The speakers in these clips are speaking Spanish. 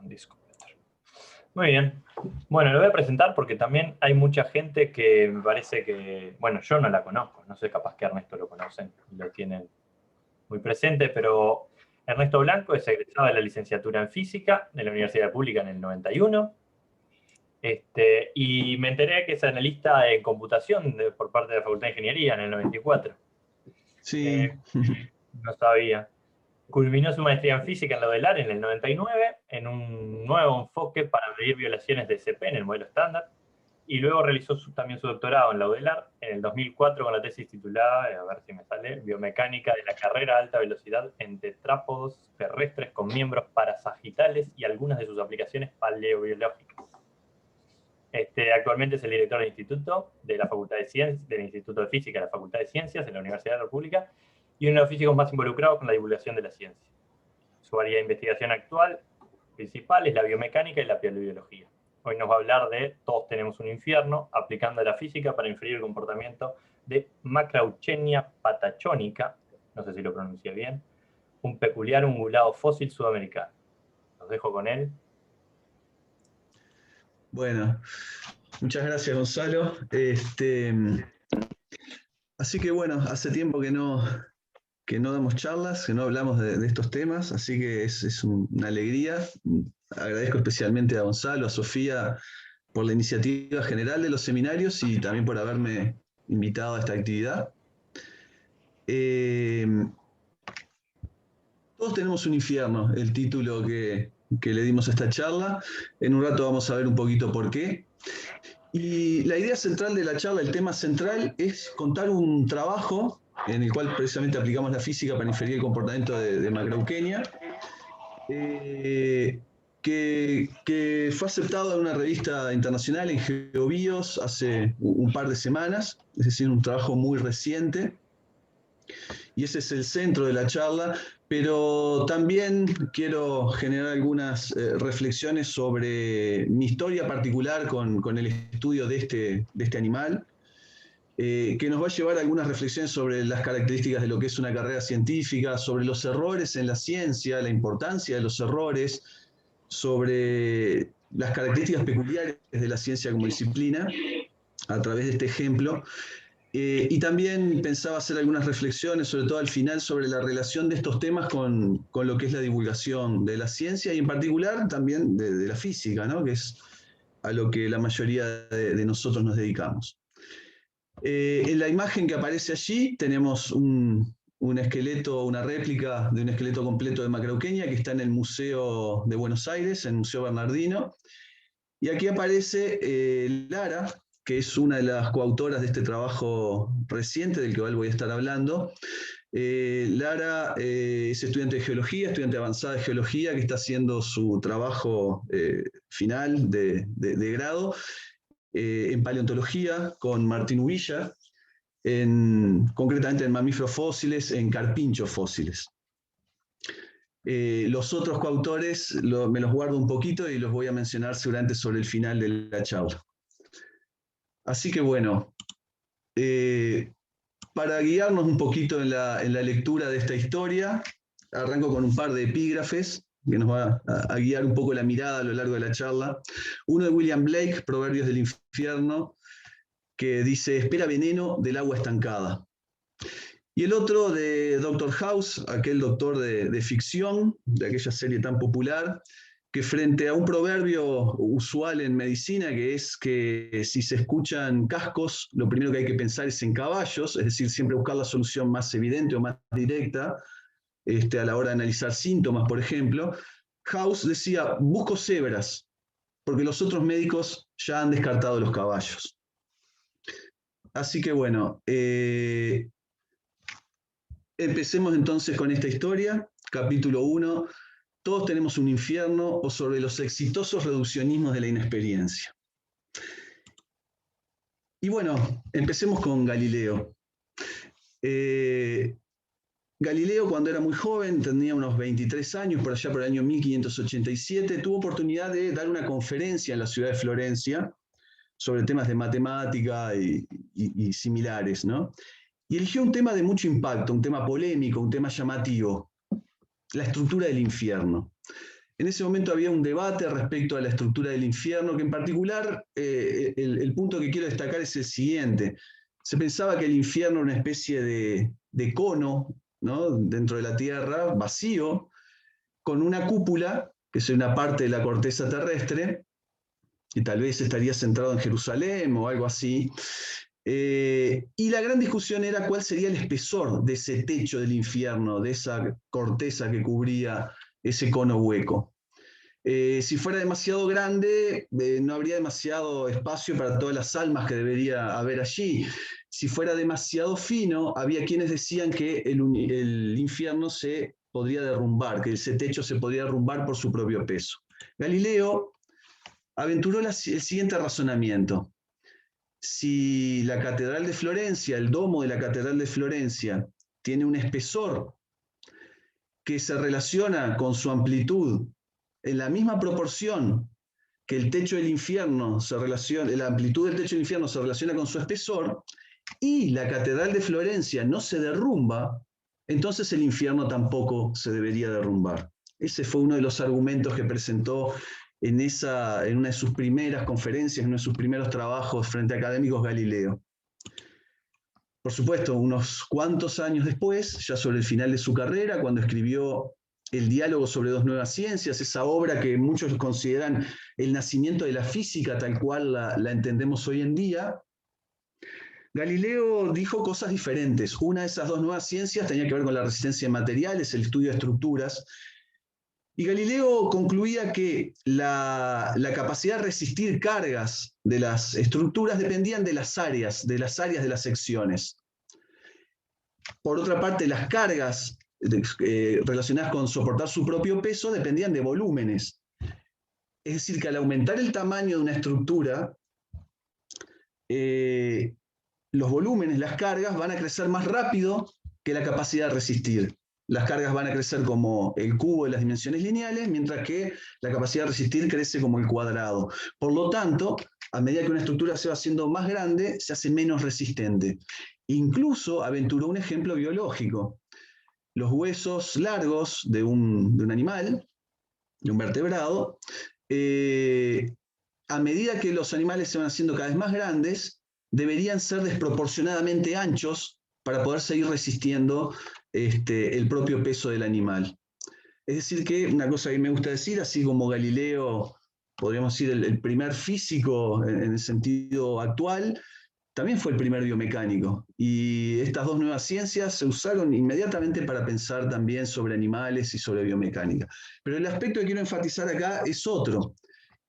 On this computer. Muy bien. Bueno, lo voy a presentar porque también hay mucha gente que me parece que, bueno, yo no la conozco, no sé, capaz que Ernesto lo conocen y lo tienen muy presente, pero Ernesto Blanco es egresado de la licenciatura en Física de la Universidad Pública en el 91. Y me enteré que es analista en computación por parte de la Facultad de Ingeniería en el 94. Sí. No sabía. Culminó su maestría en física en la UDELAR en el 99, en un nuevo enfoque para medir violaciones de CP en el modelo estándar, y luego realizó también su doctorado en la UDELAR en el 2004 con la tesis titulada, a ver si me sale, Biomecánica de la carrera a alta velocidad en tetrápodos terrestres con miembros parasagitales y algunas de sus aplicaciones paleobiológicas. Actualmente es el director del Instituto de la Facultad de Ciencias, del Instituto de Física de la Facultad de Ciencias en la Universidad de la República y uno de los físicos más involucrados con la divulgación de la ciencia. Su área de investigación actual principal es la biomecánica y la paleobiología. Hoy nos va a hablar de Todos tenemos un infierno, aplicando la física para inferir el comportamiento de Macrauchenia patachonica, no sé si lo pronuncié bien, un peculiar ungulado fósil sudamericano. Los dejo con él. Bueno, muchas gracias, Gonzalo. Así que bueno, hace tiempo que no damos charlas, que no hablamos de estos temas, así que es una alegría. Agradezco especialmente a Gonzalo, a Sofía, por la iniciativa general de los seminarios y también por haberme invitado a esta actividad. Todos tenemos un infierno, el título que le dimos a esta charla. En un rato vamos a ver un poquito por qué. Y la idea central de la charla, el tema central, es contar un trabajo en el cual precisamente aplicamos la física para inferir el comportamiento de Macrauchenia, que fue aceptado en una revista internacional, en GeoBios, hace un par de semanas, es decir, un trabajo muy reciente. Y ese es el centro de la charla, pero también quiero generar algunas reflexiones sobre mi historia particular con el estudio de este animal, que nos va a llevar a algunas reflexiones sobre las características de lo que es una carrera científica, sobre los errores en la ciencia, la importancia de los errores, sobre las características peculiares de la ciencia como disciplina, a través de este ejemplo. Y también pensaba hacer algunas reflexiones, sobre todo al final, sobre la relación de estos temas con lo que es la divulgación de la ciencia y en particular también de la física, ¿no? Que es a lo que la mayoría de nosotros nos dedicamos. En la imagen que aparece allí tenemos un esqueleto, una réplica de un esqueleto completo de Macrauchenia que está en el Museo de Buenos Aires, en el Museo Bernardino. Y aquí aparece Lara, que es una de las coautoras de este trabajo reciente del que hoy voy a estar hablando. Lara es estudiante de geología, estudiante avanzada de geología, que está haciendo su trabajo final de grado en paleontología con Martín Uvilla, concretamente en mamíferos fósiles, en carpinchos fósiles. Los otros coautores me los guardo un poquito y los voy a mencionar seguramente sobre el final de la charla. Así que bueno, para guiarnos un poquito en la lectura de esta historia, arranco con un par de epígrafes que nos va a guiar un poco la mirada a lo largo de la charla. Uno de William Blake, Proverbios del Infierno, que dice, espera veneno del agua estancada. Y el otro de Dr. House, aquel doctor de ficción, de aquella serie tan popular, que frente a un proverbio usual en medicina, que es que si se escuchan cascos, lo primero que hay que pensar es en caballos, es decir, siempre buscar la solución más evidente o más directa a la hora de analizar síntomas, por ejemplo. House decía, busco cebras, porque los otros médicos ya han descartado los caballos. Así que bueno, empecemos entonces con esta historia, capítulo 1, Todos tenemos un infierno, o sobre los exitosos reduccionismos de la inexperiencia. Y bueno, empecemos con Galileo. Galileo, cuando era muy joven, tenía unos 23 años, por allá por el año 1587, tuvo oportunidad de dar una conferencia en la ciudad de Florencia sobre temas de matemática y similares, ¿no? Y eligió un tema de mucho impacto, un tema polémico, un tema llamativo, la estructura del infierno. En ese momento había un debate respecto a la estructura del infierno, que en particular el punto que quiero destacar es el siguiente. Se pensaba que el infierno era una especie de cono, ¿no?, dentro de la Tierra, vacío, con una cúpula, que es una parte de la corteza terrestre, que tal vez estaría centrado en Jerusalén o algo así. Y la gran discusión era cuál sería el espesor de ese techo del infierno, de esa corteza que cubría ese cono hueco. Si fuera demasiado grande, no habría demasiado espacio para todas las almas que debería haber allí. Si fuera demasiado fino, había quienes decían que el infierno se podría derrumbar, que ese techo se podría derrumbar por su propio peso. Galileo aventuró el siguiente razonamiento. Si la Catedral de Florencia, el domo de la Catedral de Florencia, tiene un espesor que se relaciona con su amplitud en la misma proporción que el techo del infierno se relaciona, la amplitud del techo del infierno se relaciona con su espesor, y la Catedral de Florencia no se derrumba, entonces el infierno tampoco se debería derrumbar. Ese fue uno de los argumentos que presentó en una de sus primeras conferencias, en uno de sus primeros trabajos frente a académicos, Galileo. Por supuesto, unos cuantos años después, ya sobre el final de su carrera, cuando escribió El diálogo sobre dos nuevas ciencias, esa obra que muchos consideran el nacimiento de la física tal cual la entendemos hoy en día, Galileo dijo cosas diferentes. Una de esas dos nuevas ciencias tenía que ver con la resistencia de materiales, el estudio de estructuras. Y Galileo concluía que la capacidad de resistir cargas de las estructuras dependían de las áreas de las secciones. Por otra parte, las cargas relacionadas con soportar su propio peso dependían de volúmenes. Es decir, que al aumentar el tamaño de una estructura, los volúmenes, las cargas, van a crecer más rápido que la capacidad de resistir. Las cargas van a crecer como el cubo de las dimensiones lineales, mientras que la capacidad de resistir crece como el cuadrado. Por lo tanto, a medida que una estructura se va haciendo más grande, se hace menos resistente. Incluso aventuró un ejemplo biológico. Los huesos largos de un animal, de un vertebrado, a medida que los animales se van haciendo cada vez más grandes, deberían ser desproporcionadamente anchos para poder seguir resistiendo el propio peso del animal. Es decir que una cosa que me gusta decir, así como Galileo, podríamos decir el primer físico en el sentido actual, también fue el primer biomecánico. Y estas dos nuevas ciencias se usaron inmediatamente para pensar también sobre animales y sobre biomecánica. Pero el aspecto que quiero enfatizar acá es otro,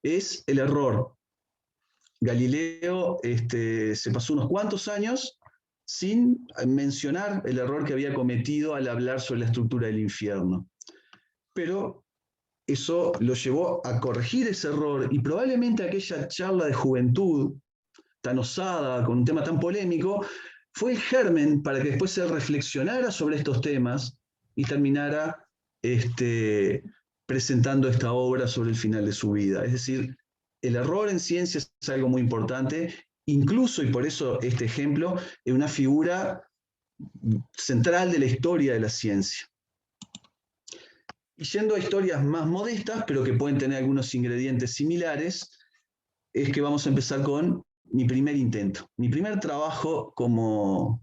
es el error. Galileo se pasó unos cuantos años sin mencionar el error que había cometido al hablar sobre la estructura del infierno. Pero eso lo llevó a corregir ese error, y probablemente aquella charla de juventud tan osada, con un tema tan polémico, fue el germen para que después se reflexionara sobre estos temas y terminara presentando esta obra sobre el final de su vida. Es decir, el error en ciencia es algo muy importante, incluso, y por eso este ejemplo, es una figura central de la historia de la ciencia. Y yendo a historias más modestas, pero que pueden tener algunos ingredientes similares, es que vamos a empezar con mi primer intento, mi primer trabajo como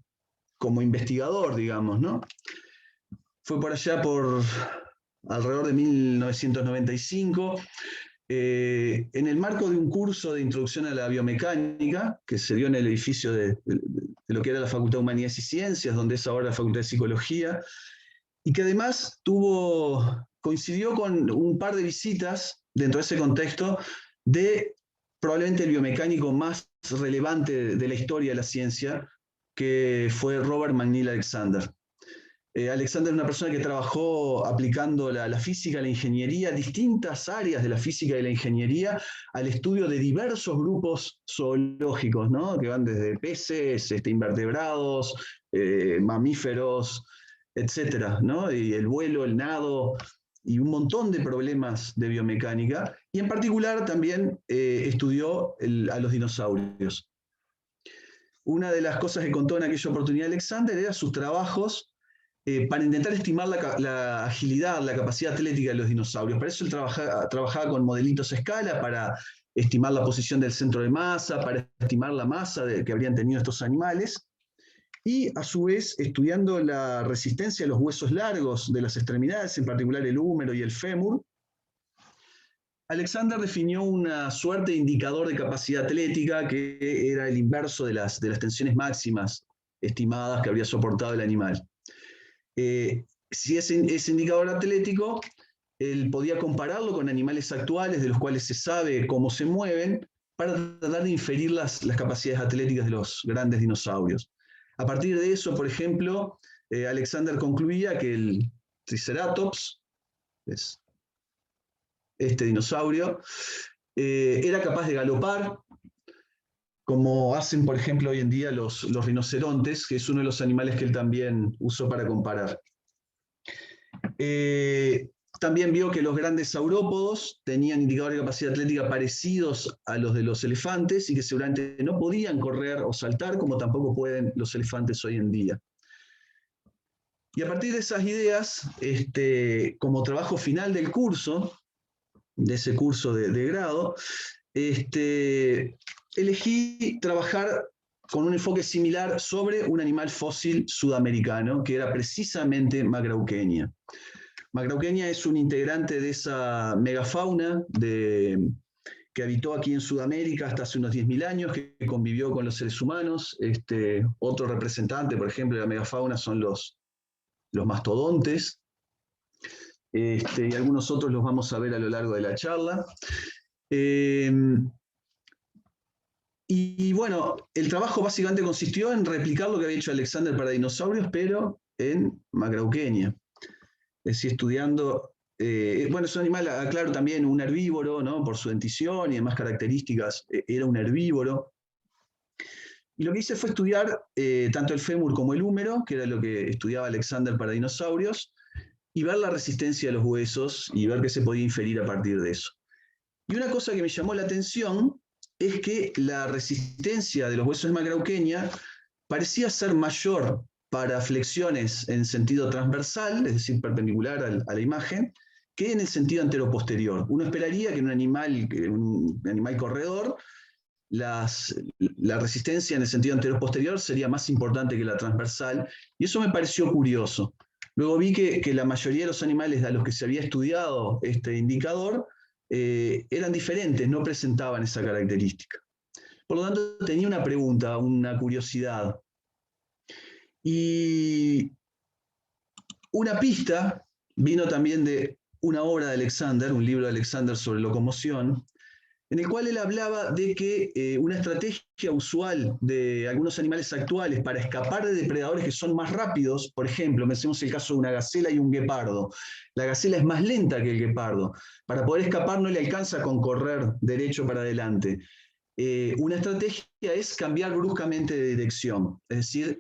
investigador, digamos, ¿no? Fue por allá por alrededor de 1995, en el marco de un curso de introducción a la biomecánica, que se dio en el edificio de lo que era la Facultad de Humanidades y Ciencias, donde es ahora la Facultad de Psicología, y que además coincidió con un par de visitas dentro de ese contexto de probablemente el biomecánico más relevante de la historia de la ciencia, que fue Robert McNeill Alexander. Alexander es una persona que trabajó aplicando la física, la ingeniería, distintas áreas de la física y la ingeniería al estudio de diversos grupos zoológicos, ¿no?, que van desde peces, invertebrados, mamíferos, etcétera, ¿no?, y el vuelo, el nado, y un montón de problemas de biomecánica, y en particular también estudió a los dinosaurios. Una de las cosas que contó en aquella oportunidad Alexander era sus trabajos para intentar estimar la agilidad, la capacidad atlética de los dinosaurios. Para eso él trabajaba con modelitos a escala para estimar la posición del centro de masa, para estimar la masa que habrían tenido estos animales, y a su vez estudiando la resistencia de los huesos largos de las extremidades, en particular el húmero y el fémur. Alexander definió una suerte de indicador de capacidad atlética que era el inverso de las tensiones máximas estimadas que habría soportado el animal. Si ese indicador atlético, él podía compararlo con animales actuales de los cuales se sabe cómo se mueven para tratar de inferir las capacidades atléticas de los grandes dinosaurios. A partir de eso, por ejemplo, Alexander concluía que el Triceratops, este dinosaurio, era capaz de galopar, como hacen, por ejemplo, hoy en día los rinocerontes, que es uno de los animales que él también usó para comparar. También vio que los grandes saurópodos tenían indicadores de capacidad atlética parecidos a los de los elefantes y que seguramente no podían correr o saltar como tampoco pueden los elefantes hoy en día. Y a partir de esas ideas, como trabajo final del curso, de ese curso de grado, elegí trabajar con un enfoque similar sobre un animal fósil sudamericano, que era precisamente Macrauchenia. Macrauchenia es un integrante de esa megafauna que habitó aquí en Sudamérica hasta hace unos 10.000 años, que convivió con los seres humanos. Otro representante, por ejemplo, de la megafauna son los mastodontes, y algunos otros los vamos a ver a lo largo de la charla. Y bueno, el trabajo básicamente consistió en replicar lo que había hecho Alexander para dinosaurios, pero en Macrauchenia. Es decir, estudiando, bueno, es un animal, aclaro, también un herbívoro, ¿no? Por su dentición y demás características, era un herbívoro. Y lo que hice fue estudiar tanto el fémur como el húmero, que era lo que estudiaba Alexander para dinosaurios, y ver la resistencia de los huesos y ver qué se podía inferir a partir de eso. Y una cosa que me llamó la atención es que la resistencia de los huesos de Macrauchenia parecía ser mayor para flexiones en sentido transversal, es decir, perpendicular a la imagen, que en el sentido anteroposterior. Uno esperaría que en un animal corredor la resistencia en el sentido anteroposterior sería más importante que la transversal, y eso me pareció curioso. Luego vi que la mayoría de los animales a los que se había estudiado este indicador eran diferentes, no presentaban esa característica. Por lo tanto, tenía una pregunta, una curiosidad. Y una pista vino también de una obra de Alexander, un libro de Alexander sobre locomoción, en el cual él hablaba de que una estrategia usual de algunos animales actuales para escapar de depredadores que son más rápidos, por ejemplo, pensemos el caso de una gacela y un guepardo. La gacela es más lenta que el guepardo. Para poder escapar no le alcanza con correr derecho para adelante. Una estrategia es cambiar bruscamente de dirección, es decir,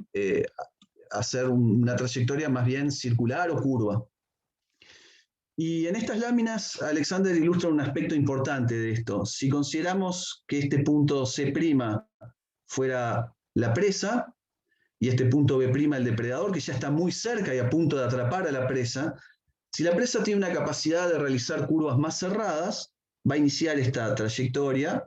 hacer una trayectoria más bien circular o curva. Y en estas láminas, Alexander ilustra un aspecto importante de esto. Si consideramos que este punto C' fuera la presa, y este punto B' el depredador, que ya está muy cerca y a punto de atrapar a la presa, si la presa tiene una capacidad de realizar curvas más cerradas, va a iniciar esta trayectoria.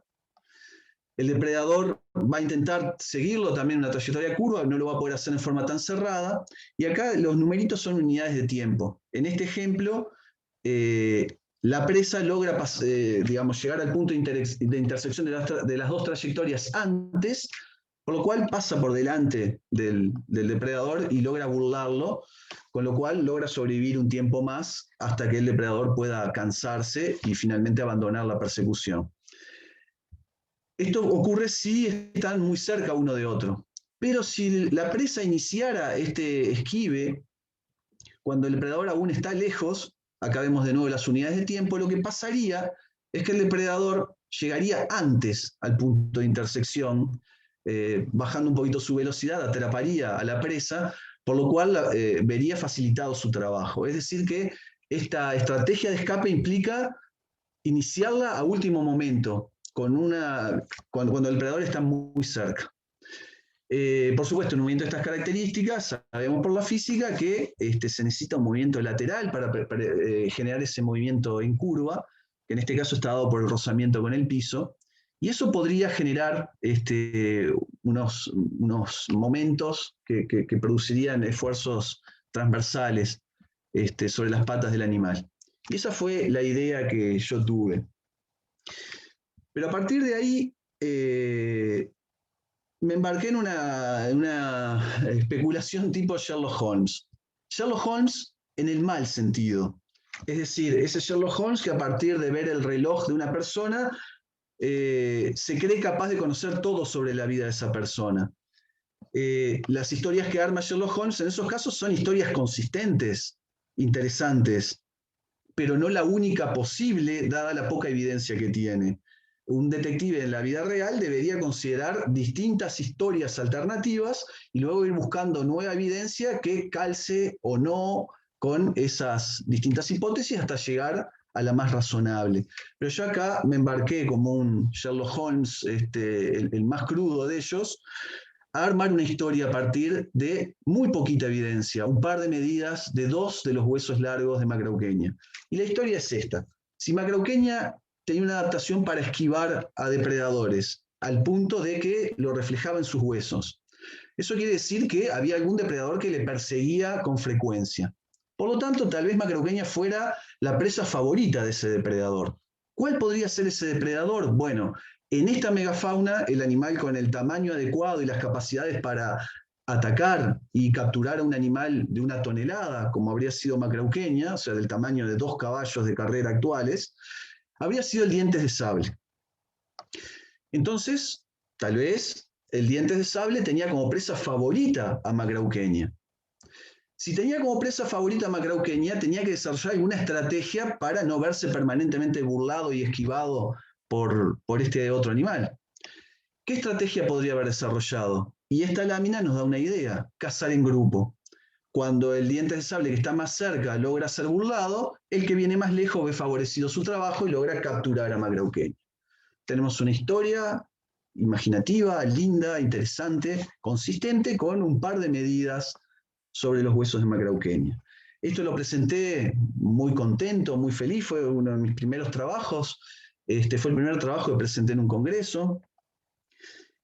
El depredador va a intentar seguirlo también en una trayectoria curva, no lo va a poder hacer en forma tan cerrada. Y acá los numeritos son unidades de tiempo. En este ejemplo, la presa logra llegar al punto de intersección de las dos trayectorias antes, por lo cual pasa por delante del depredador y logra burlarlo, con lo cual logra sobrevivir un tiempo más hasta que el depredador pueda cansarse y finalmente abandonar la persecución. Esto ocurre si están muy cerca uno de otro. Pero si la presa iniciara este esquive, cuando el depredador aún está lejos, acá vemos de nuevo las unidades de tiempo, lo que pasaría es que el depredador llegaría antes al punto de intersección, bajando un poquito su velocidad, atraparía a la presa, por lo cual vería facilitado su trabajo. Es decir que esta estrategia de escape implica iniciarla a último momento, cuando el depredador está muy cerca. Por supuesto, en un movimiento de estas características, sabemos por la física que se necesita un movimiento lateral para generar ese movimiento en curva, que en este caso está dado por el rozamiento con el piso, y eso podría generar unos momentos que producirían esfuerzos transversales sobre las patas del animal. Y esa fue la idea que yo tuve. Pero a partir de ahí me embarqué en una especulación tipo Sherlock Holmes. Sherlock Holmes en el mal sentido. Es decir, ese Sherlock Holmes que a partir de ver el reloj de una persona se cree capaz de conocer todo sobre la vida de esa persona. Las historias que arma Sherlock Holmes en esos casos son historias consistentes, interesantes, pero no la única posible dada la poca evidencia que tiene. Un detective en la vida real debería considerar distintas historias alternativas y luego ir buscando nueva evidencia que calce o no con esas distintas hipótesis hasta llegar a la más razonable. Pero yo acá me embarqué como un Sherlock Holmes, el más crudo de ellos, a armar una historia a partir de muy poquita evidencia, un par de medidas de 2 de los huesos largos de Macrauqueña. Y la historia es esta. Si Macrauqueña tenía una adaptación para esquivar a depredadores, al punto de que lo reflejaba en sus huesos. Eso quiere decir que había algún depredador que le perseguía con frecuencia. Por lo tanto, tal vez Macrauqueña fuera la presa favorita de ese depredador. ¿Cuál podría ser ese depredador? Bueno, en esta megafauna, el animal con el tamaño adecuado y las capacidades para atacar y capturar a un animal de 1 tonelada, como habría sido Macrauqueña, o sea, del tamaño de 2 caballos de carrera actuales, habría sido el dientes de sable. Entonces, tal vez el dientes de sable tenía como presa favorita a Macrauqueña. Si tenía como presa favorita a Macrauqueña, tenía que desarrollar alguna estrategia para no verse permanentemente burlado y esquivado por este otro animal. ¿Qué estrategia podría haber desarrollado? Y esta lámina nos da una idea: cazar en grupo. Cuando el dientes de sable que está más cerca logra ser burlado, el que viene más lejos ve favorecido su trabajo y logra capturar a Macrauqueña. Tenemos una historia imaginativa, linda, interesante, consistente, con un par de medidas sobre los huesos de Macrauqueña. Esto lo presenté muy contento, muy feliz, fue uno de mis primeros trabajos, fue el primer trabajo que presenté en un congreso.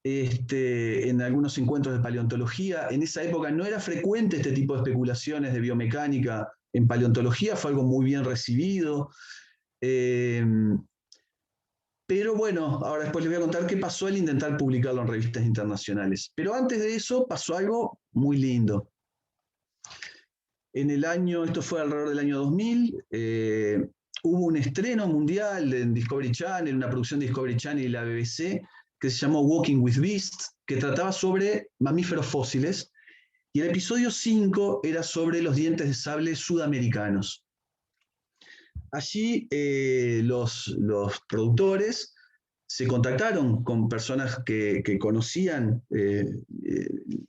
En algunos encuentros de paleontología. En esa época no era frecuente este tipo de especulaciones de biomecánica en paleontología, fue algo muy bien recibido. Pero bueno, ahora después les voy a contar qué pasó al intentar publicarlo en revistas internacionales. Pero antes de eso pasó algo muy lindo. Esto fue alrededor del año 2000, hubo un estreno mundial en Discovery Channel, una producción de Discovery Channel y la BBC, que se llamó Walking with Beasts, que trataba sobre mamíferos fósiles, y el episodio 5 era sobre los dientes de sable sudamericanos. Allí los productores se contactaron con personas que conocían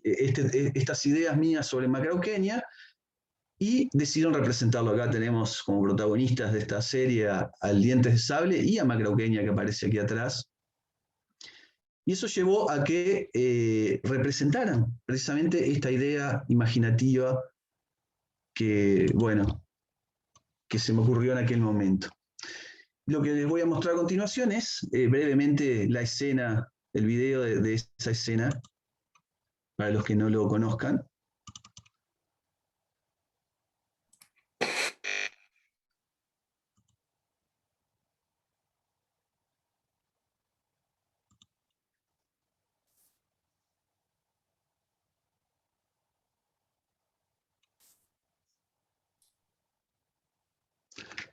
estas ideas mías sobre Macrauqueña y decidieron representarlo. Acá tenemos como protagonistas de esta serie al dientes de sable y a Macrauqueña, que aparece aquí atrás. Y eso llevó a que representaran precisamente esta idea imaginativa que, bueno, que se me ocurrió en aquel momento. Lo que les voy a mostrar a continuación es brevemente la escena, el video de esa escena, para los que no lo conozcan.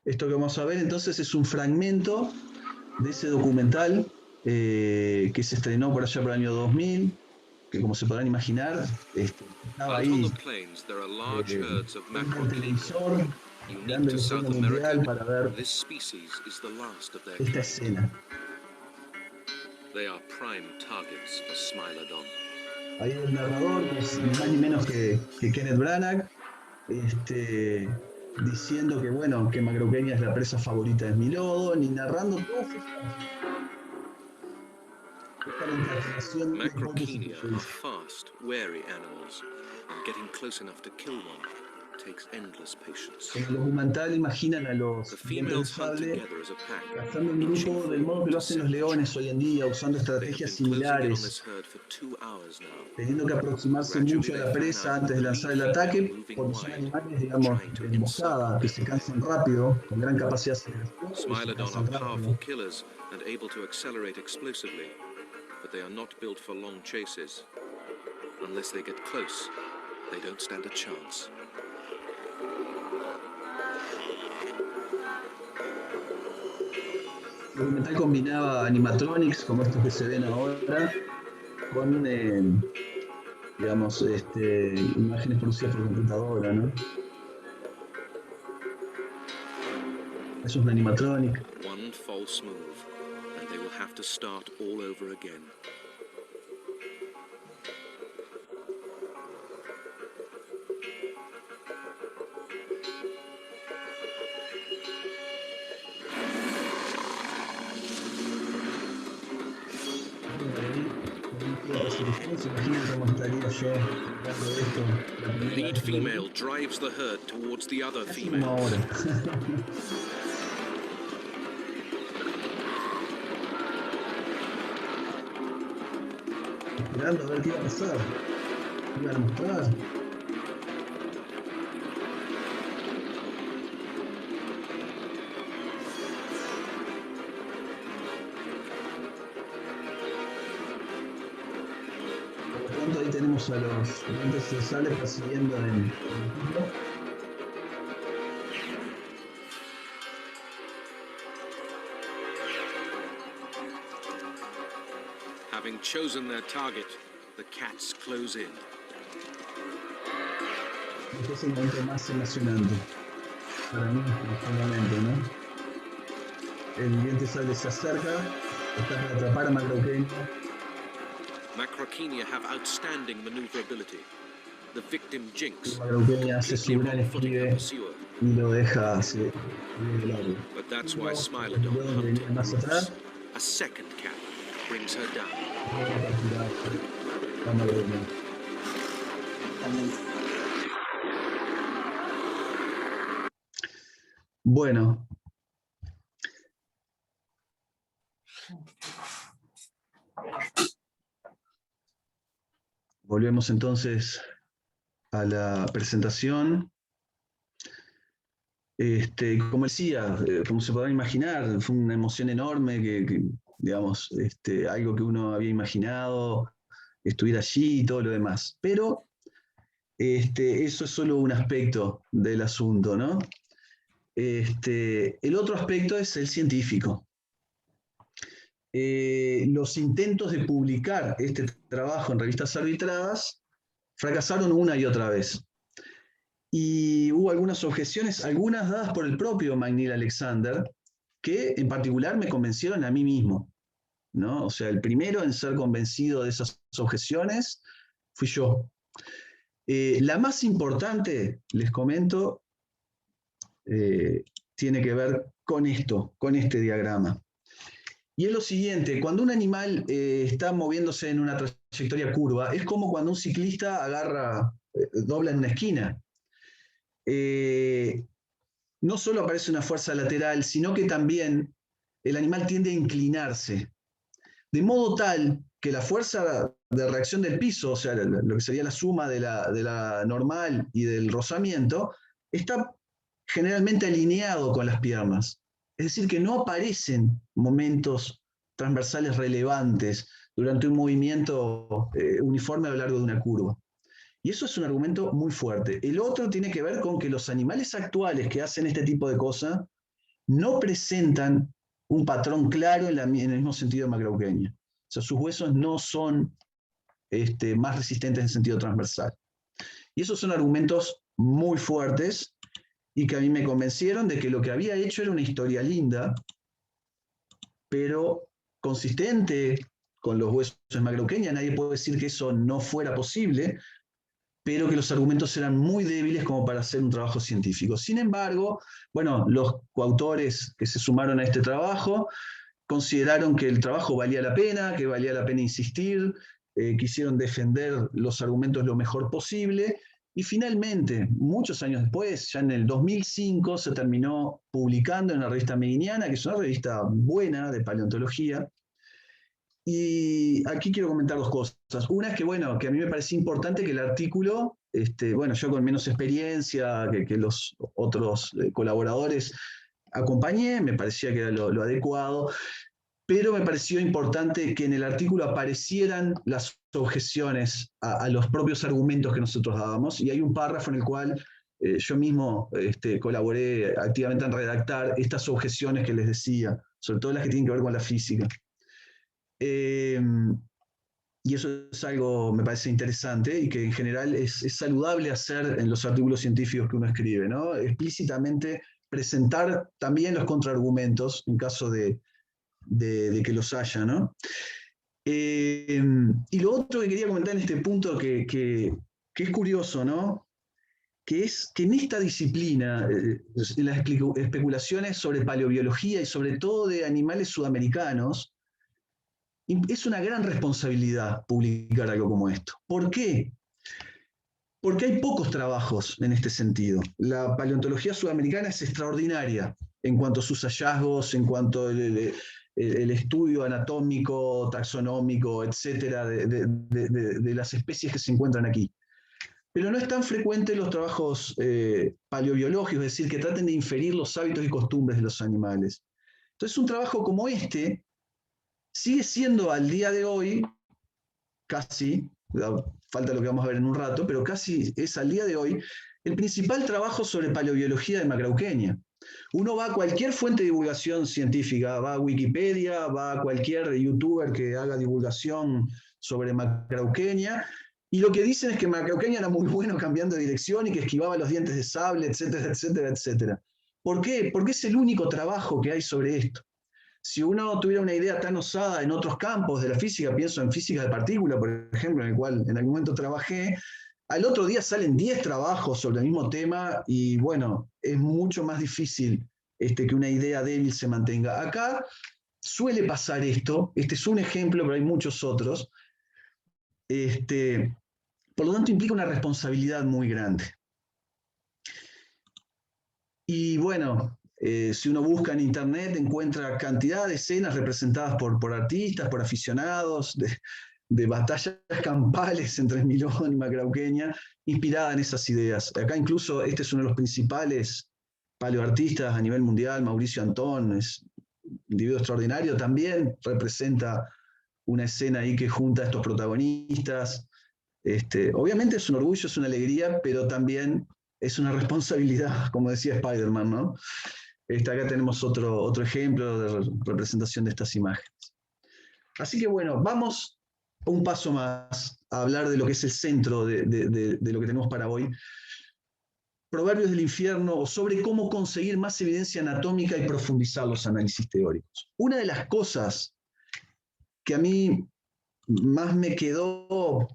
Esto que vamos a ver entonces es un fragmento de ese documental que se estrenó por allá por el año 2000, que como se podrán imaginar, estaba ahí frente al televisor, mirando el estreno mundial para ver esta escena. Ahí el narrador, que es ni más ni menos que Kenneth Branagh, diciendo que, bueno, que Macrauqueña es la presa favorita de Smilodon y narrando todas estas Macrauchenia are fast, wary animals, and getting close enough to kill one takes endless patience. En el documental imaginan a los The dientes de females hunt sable together as a pack, cazando en inching grupo del modo que lo hacen los leones hoy en día, usando They have estrategias been closing in on this similares, herd for 2 hours now. teniendo que aproximarse mucho a la presa antes de lanzar el ataque, porque son animales, digamos, de emboscada, que se cansan rápido, con gran capacidad de aceleración, y se Smilodon cansan are powerful rápido. killers and able to accelerate explosively, but they are not built for long chases. Unless they get close, they don't stand a chance. El documental combinaba animatronics, como estos que se ven ahora, con, digamos, imágenes producidas por computadora, ¿no? Eso es un animatronic. One false move, and they will have to start all over again. The lead female drives the herd towards the other females. Esperando a ver qué iba a pasar. ¿Qué iban a mostrar? Ahí tenemos a los dientes de sable persiguiendo en el equipo. Having chosen their target, the cats close in. Este es el momento más emocionante para mí en este momento, ¿no? El diente de sable se acerca, está para atrapar a Macrauchenia. Macrauchenia have outstanding maneuverability. The victim Jinx Hace su gran despliegue y lo deja así de largo. But that's why Smilodon hunted. Más atrás. A second cat brings her down. Bueno. Volvemos entonces a la presentación. Como decía, como se podrán imaginar, fue una emoción enorme que digamos, algo que uno había imaginado, estuviera allí y todo lo demás. Pero eso es solo un aspecto del asunto, ¿no? El otro aspecto es el científico. Los intentos de publicar este trabajo en revistas arbitradas fracasaron una y otra vez. Y hubo algunas objeciones, algunas dadas por el propio McNeill Alexander, que en particular me convencieron a mí mismo, ¿no? O sea, el primero en ser convencido de esas objeciones fui yo. La más importante, les comento, tiene que ver con esto, con este diagrama. Y es lo siguiente, cuando un animal está moviéndose en una trayectoria curva, es como cuando un ciclista dobla en una esquina. No solo aparece una fuerza lateral, sino que también el animal tiende a inclinarse, de modo tal que la fuerza de reacción del piso, o sea, lo que sería la suma de la normal y del rozamiento, está generalmente alineado con las piernas. Es decir, que no aparecen momentos transversales relevantes durante un movimiento uniforme a lo largo de una curva. Y eso es un argumento muy fuerte. El otro tiene que ver con que los animales actuales que hacen este tipo de cosas no presentan un patrón claro en el mismo sentido de Macrauchenia. O sea, sus huesos no son más resistentes en sentido transversal. Y esos son argumentos muy fuertes y que a mí me convencieron de que lo que había hecho era una historia linda, pero consistente con los huesos de Macrauchenia. Nadie puede decir que eso no fuera posible, pero que los argumentos eran muy débiles como para hacer un trabajo científico. Sin embargo, bueno, los coautores que se sumaron a este trabajo consideraron que el trabajo valía la pena, que valía la pena insistir, quisieron defender los argumentos lo mejor posible, y finalmente, muchos años después, ya en el 2005, se terminó publicando en la revista Mediniana, que es una revista buena de paleontología. Y aquí quiero comentar dos cosas. Una es que, bueno, que a mí me parecía importante que el artículo, bueno, yo con menos experiencia que los otros colaboradores acompañé, me parecía que era lo adecuado, pero me pareció importante que en el artículo aparecieran las objeciones a los propios argumentos que nosotros dábamos, y hay un párrafo en el cual yo mismo colaboré activamente en redactar estas objeciones que les decía, sobre todo las que tienen que ver con la física. Y eso es algo, me parece interesante, y que en general es saludable hacer en los artículos científicos que uno escribe, ¿no? Explícitamente presentar también los contraargumentos en caso de que los haya, ¿no? Y lo otro que quería comentar en este punto que es curioso, ¿no? Que es que en esta disciplina, en las especulaciones sobre paleobiología y sobre todo de animales sudamericanos, es una gran responsabilidad publicar algo como esto. ¿Por qué? Porque hay pocos trabajos en este sentido. La paleontología sudamericana es extraordinaria en cuanto a sus hallazgos, en cuanto al el estudio anatómico, taxonómico, etcétera, de las especies que se encuentran aquí. Pero no es tan frecuente los trabajos paleobiológicos, es decir, que traten de inferir los hábitos y costumbres de los animales. Entonces, un trabajo como este sigue siendo al día de hoy, casi, falta lo que vamos a ver en un rato, pero casi es al día de hoy, el principal trabajo sobre paleobiología de Macrauqueña. Uno va a cualquier fuente de divulgación científica, va a Wikipedia, va a cualquier youtuber que haga divulgación sobre Macrauqueña, y lo que dicen es que Macrauqueña era muy bueno cambiando de dirección y que esquivaba los dientes de sable, etcétera, etcétera, etcétera. ¿Por qué? Porque es el único trabajo que hay sobre esto. Si uno tuviera una idea tan osada en otros campos de la física, pienso en física de partículas, por ejemplo, en el cual en algún momento trabajé, al otro día salen 10 trabajos sobre el mismo tema y bueno, es mucho más difícil que una idea débil se mantenga. Acá suele pasar esto, este es un ejemplo, pero hay muchos otros. Por lo tanto, implica una responsabilidad muy grande. Y bueno, si uno busca en internet, encuentra cantidad de escenas representadas por artistas, por aficionados, de batallas campales entre Milón y Macrauqueña, inspirada en esas ideas. Acá incluso este es uno de los principales paleoartistas a nivel mundial, Mauricio Antón, es un individuo extraordinario, también representa una escena ahí que junta a estos protagonistas. Obviamente es un orgullo, es una alegría, pero también es una responsabilidad, como decía Spider-Man, ¿no? Acá tenemos otro ejemplo de representación de estas imágenes. Así que bueno, vamos un paso más a hablar de lo que es el centro de lo que tenemos para hoy. Proverbios del infierno, o sobre cómo conseguir más evidencia anatómica y profundizar los análisis teóricos. Una de las cosas que a mí más me quedó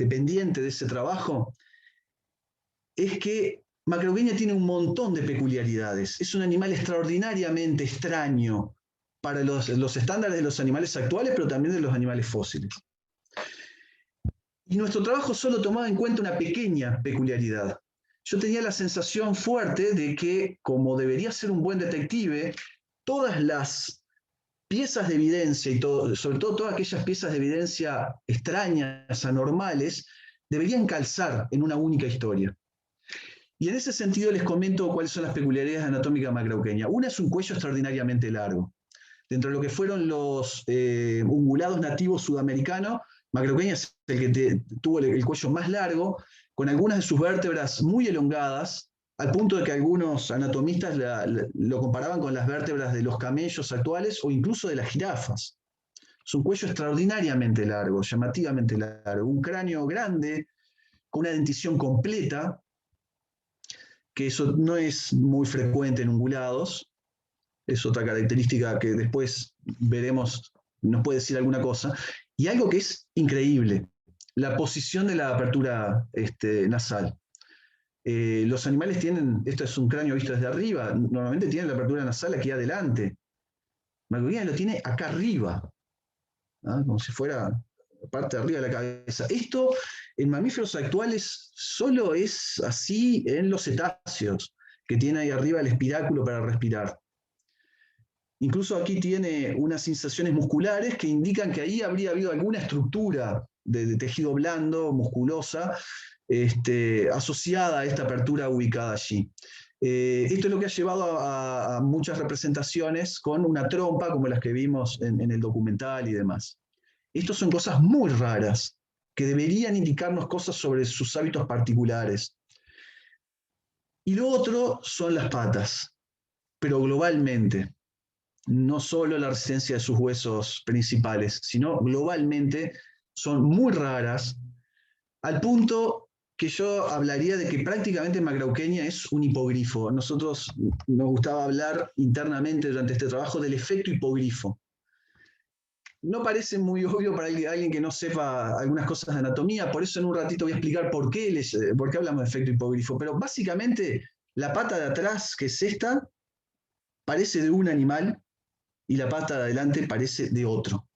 pendiente de ese trabajo es que Macrauqueña tiene un montón de peculiaridades. Es un animal extraordinariamente extraño para los estándares de los animales actuales, pero también de los animales fósiles. Y nuestro trabajo solo tomaba en cuenta una pequeña peculiaridad. Yo tenía la sensación fuerte de que, como debería ser un buen detective, todas las piezas de evidencia, y sobre todo todas aquellas piezas de evidencia extrañas, anormales, deberían calzar en una única historia. Y en ese sentido les comento cuáles son las peculiaridades anatómicas de Macrauqueña. Una es un cuello extraordinariamente largo. Dentro de lo que fueron los ungulados nativos sudamericanos, Macrauqueña es el que tuvo el cuello más largo, con algunas de sus vértebras muy elongadas, al punto de que algunos anatomistas lo comparaban con las vértebras de los camellos actuales o incluso de las jirafas. Es un cuello extraordinariamente largo, llamativamente largo, un cráneo grande, con una dentición completa, que eso no es muy frecuente en ungulados, es otra característica que después veremos, nos puede decir alguna cosa, y algo que es increíble, la posición de la apertura nasal. Los animales tienen, esto es un cráneo visto desde arriba, normalmente tienen la apertura nasal aquí adelante. macroquenia lo tiene acá arriba, ¿no? Como si fuera la parte de arriba de la cabeza. Esto en mamíferos actuales solo es así en los cetáceos, que tiene ahí arriba el espiráculo para respirar. Incluso aquí tiene unas sensaciones musculares que indican que ahí habría habido alguna estructura de tejido blando, musculosa, asociada a esta apertura ubicada allí. Esto es lo que ha llevado a muchas representaciones con una trompa, como las que vimos en el documental y demás. Estas son cosas muy raras, que deberían indicarnos cosas sobre sus hábitos particulares. Y lo otro son las patas, pero globalmente. No solo la resistencia de sus huesos principales, sino globalmente son muy raras, al punto que yo hablaría de que prácticamente Macrauchenia es un hipogrifo. Nosotros nos gustaba hablar internamente durante este trabajo del efecto hipogrifo. No parece muy obvio para alguien que no sepa algunas cosas de anatomía, por eso en un ratito voy a explicar por qué hablamos de efecto hipogrifo, pero básicamente la pata de atrás, que es esta, parece de un animal, y la pata de adelante parece de otro,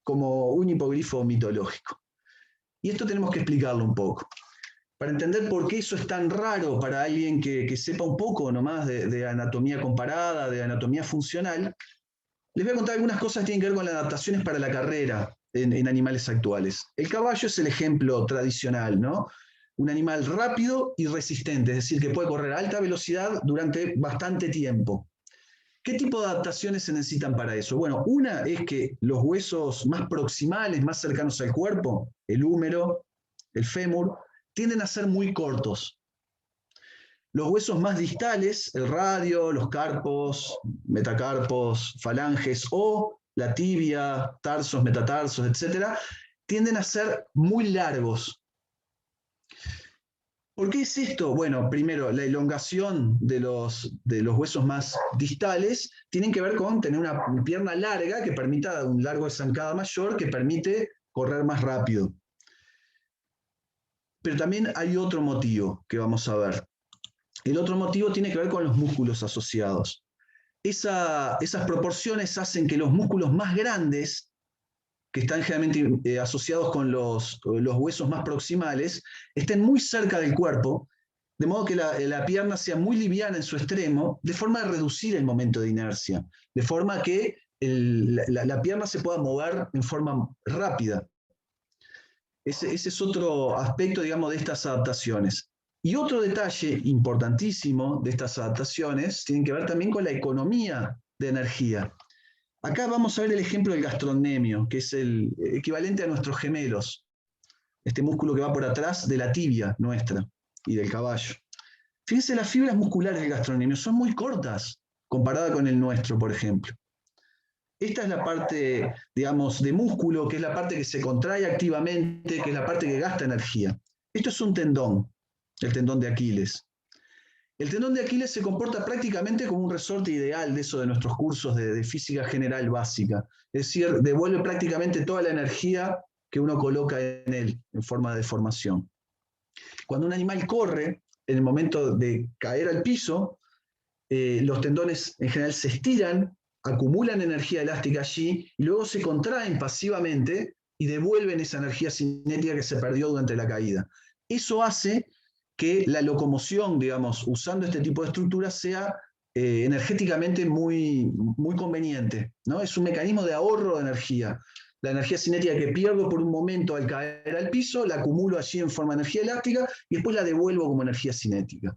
como un hipogrifo mitológico. Y esto tenemos que explicarlo un poco. Para entender por qué eso es tan raro para alguien que sepa un poco nomás de anatomía comparada, de anatomía funcional, les voy a contar algunas cosas que tienen que ver con las adaptaciones para la carrera en animales actuales. El caballo es el ejemplo tradicional, ¿no? Un animal rápido y resistente, es decir, que puede correr a alta velocidad durante bastante tiempo. ¿Qué tipo de adaptaciones se necesitan para eso? Bueno, una es que los huesos más proximales, más cercanos al cuerpo, el húmero, el fémur, tienden a ser muy cortos. Los huesos más distales, el radio, los carpos, metacarpos, falanges o la tibia, tarsos, metatarsos, etc., tienden a ser muy largos. ¿Por qué es esto? Bueno, primero, la elongación de los huesos más distales tienen que ver con tener una pierna larga que permita un largo de zancada mayor que permite correr más rápido. Pero también hay otro motivo que vamos a ver. El otro motivo tiene que ver con los músculos asociados. Esas proporciones hacen que los músculos más grandes, que están generalmente asociados con los huesos más proximales, estén muy cerca del cuerpo, de modo que la pierna sea muy liviana en su extremo, de forma a reducir el momento de inercia, de forma que la pierna se pueda mover en forma rápida. Ese es otro aspecto, digamos, de estas adaptaciones. Y otro detalle importantísimo de estas adaptaciones tiene que ver también con la economía de energía. Acá vamos a ver el ejemplo del gastrocnemio, que es el equivalente a nuestros gemelos, este músculo que va por atrás de la tibia nuestra y del caballo. Fíjense, las fibras musculares del gastrocnemio son muy cortas comparada con el nuestro, por ejemplo. Esta es la parte, digamos, de músculo, que es la parte que se contrae activamente, que es la parte que gasta energía. Esto es un tendón, el tendón de Aquiles. El tendón de Aquiles se comporta prácticamente como un resorte ideal de eso de nuestros cursos de física general básica. Es decir, devuelve prácticamente toda la energía que uno coloca en él en forma de deformación. Cuando un animal corre, en el momento de caer al piso, los tendones en general se estiran, acumulan energía elástica allí y luego se contraen pasivamente y devuelven esa energía cinética que se perdió durante la caída. Eso hace que la locomoción, digamos, usando este tipo de estructuras sea energéticamente muy, muy conveniente, ¿no? Es un mecanismo de ahorro de energía. La energía cinética que pierdo por un momento al caer al piso, la acumulo allí en forma de energía elástica y después la devuelvo como energía cinética.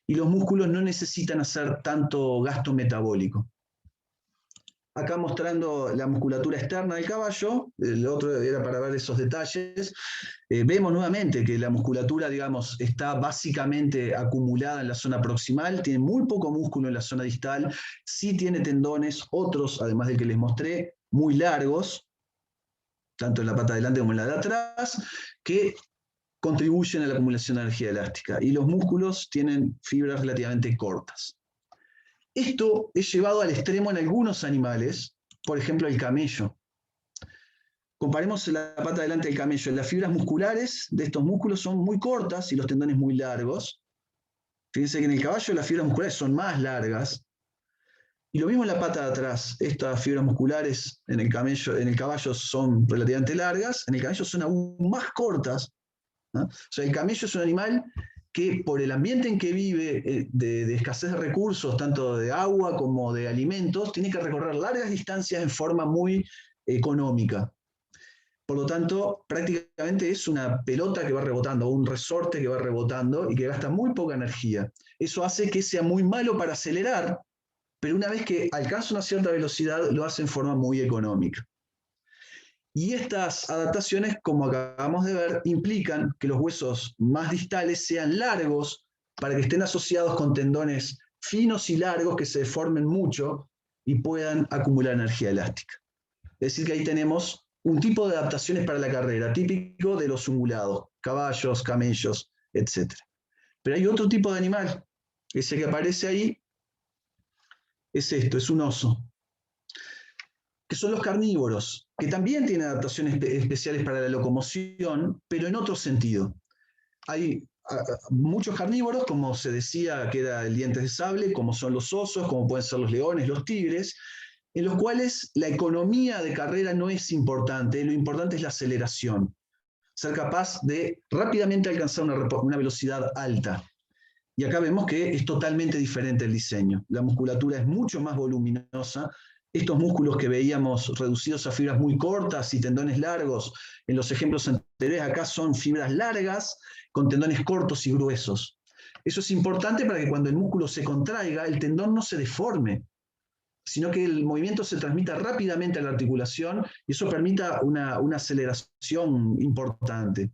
Y los músculos no necesitan hacer tanto gasto metabólico. Acá mostrando la musculatura externa del caballo, el otro era para ver esos detalles. Vemos nuevamente que la musculatura, digamos, está básicamente acumulada en la zona proximal, tiene muy poco músculo en la zona distal, sí tiene tendones, otros, además del que les mostré, muy largos, tanto en la pata de delante como en la de atrás, que contribuyen a la acumulación de energía elástica. Y los músculos tienen fibras relativamente cortas. Esto es llevado al extremo en algunos animales, por ejemplo el camello. Comparemos la pata delante del camello. Las fibras musculares de estos músculos son muy cortas y los tendones muy largos. Fíjense que en el caballo las fibras musculares son más largas Y lo mismo en la pata de atrás. Estas fibras musculares en el caballo son relativamente largas, en el camello son aún más cortas, ¿no? O sea, el camello es un animal que por el ambiente en que vive, de escasez de recursos, tanto de agua como de alimentos, tiene que recorrer largas distancias en forma muy económica. Por lo tanto, prácticamente es una pelota que va rebotando, o un resorte que va rebotando y que gasta muy poca energía. Eso hace que sea muy malo para acelerar, pero una vez que alcanza una cierta velocidad, lo hace en forma muy económica. Y estas adaptaciones, como acabamos de ver, implican que los huesos más distales sean largos para que estén asociados con tendones finos y largos que se deformen mucho y puedan acumular energía elástica. Es decir, que ahí tenemos un tipo de adaptaciones para la carrera, típico de los ungulados, caballos, camellos, etc. Pero hay otro tipo de animal, ese que aparece ahí, es esto, es un oso, que son los carnívoros, que también tienen adaptaciones especiales para la locomoción, pero en otro sentido. Hay muchos carnívoros, como se decía que era el dientes de sable, como son los osos, como pueden ser los leones, los tigres, en los cuales la economía de carrera no es importante, lo importante es la aceleración, ser capaz de rápidamente alcanzar una velocidad alta. Y acá vemos que es totalmente diferente el diseño. La musculatura es mucho más voluminosa. Estos músculos que veíamos reducidos a fibras muy cortas y tendones largos, en los ejemplos anteriores acá son fibras largas con tendones cortos y gruesos. Eso es importante para que cuando el músculo se contraiga, el tendón no se deforme, sino que el movimiento se transmita rápidamente a la articulación y eso permita una aceleración importante.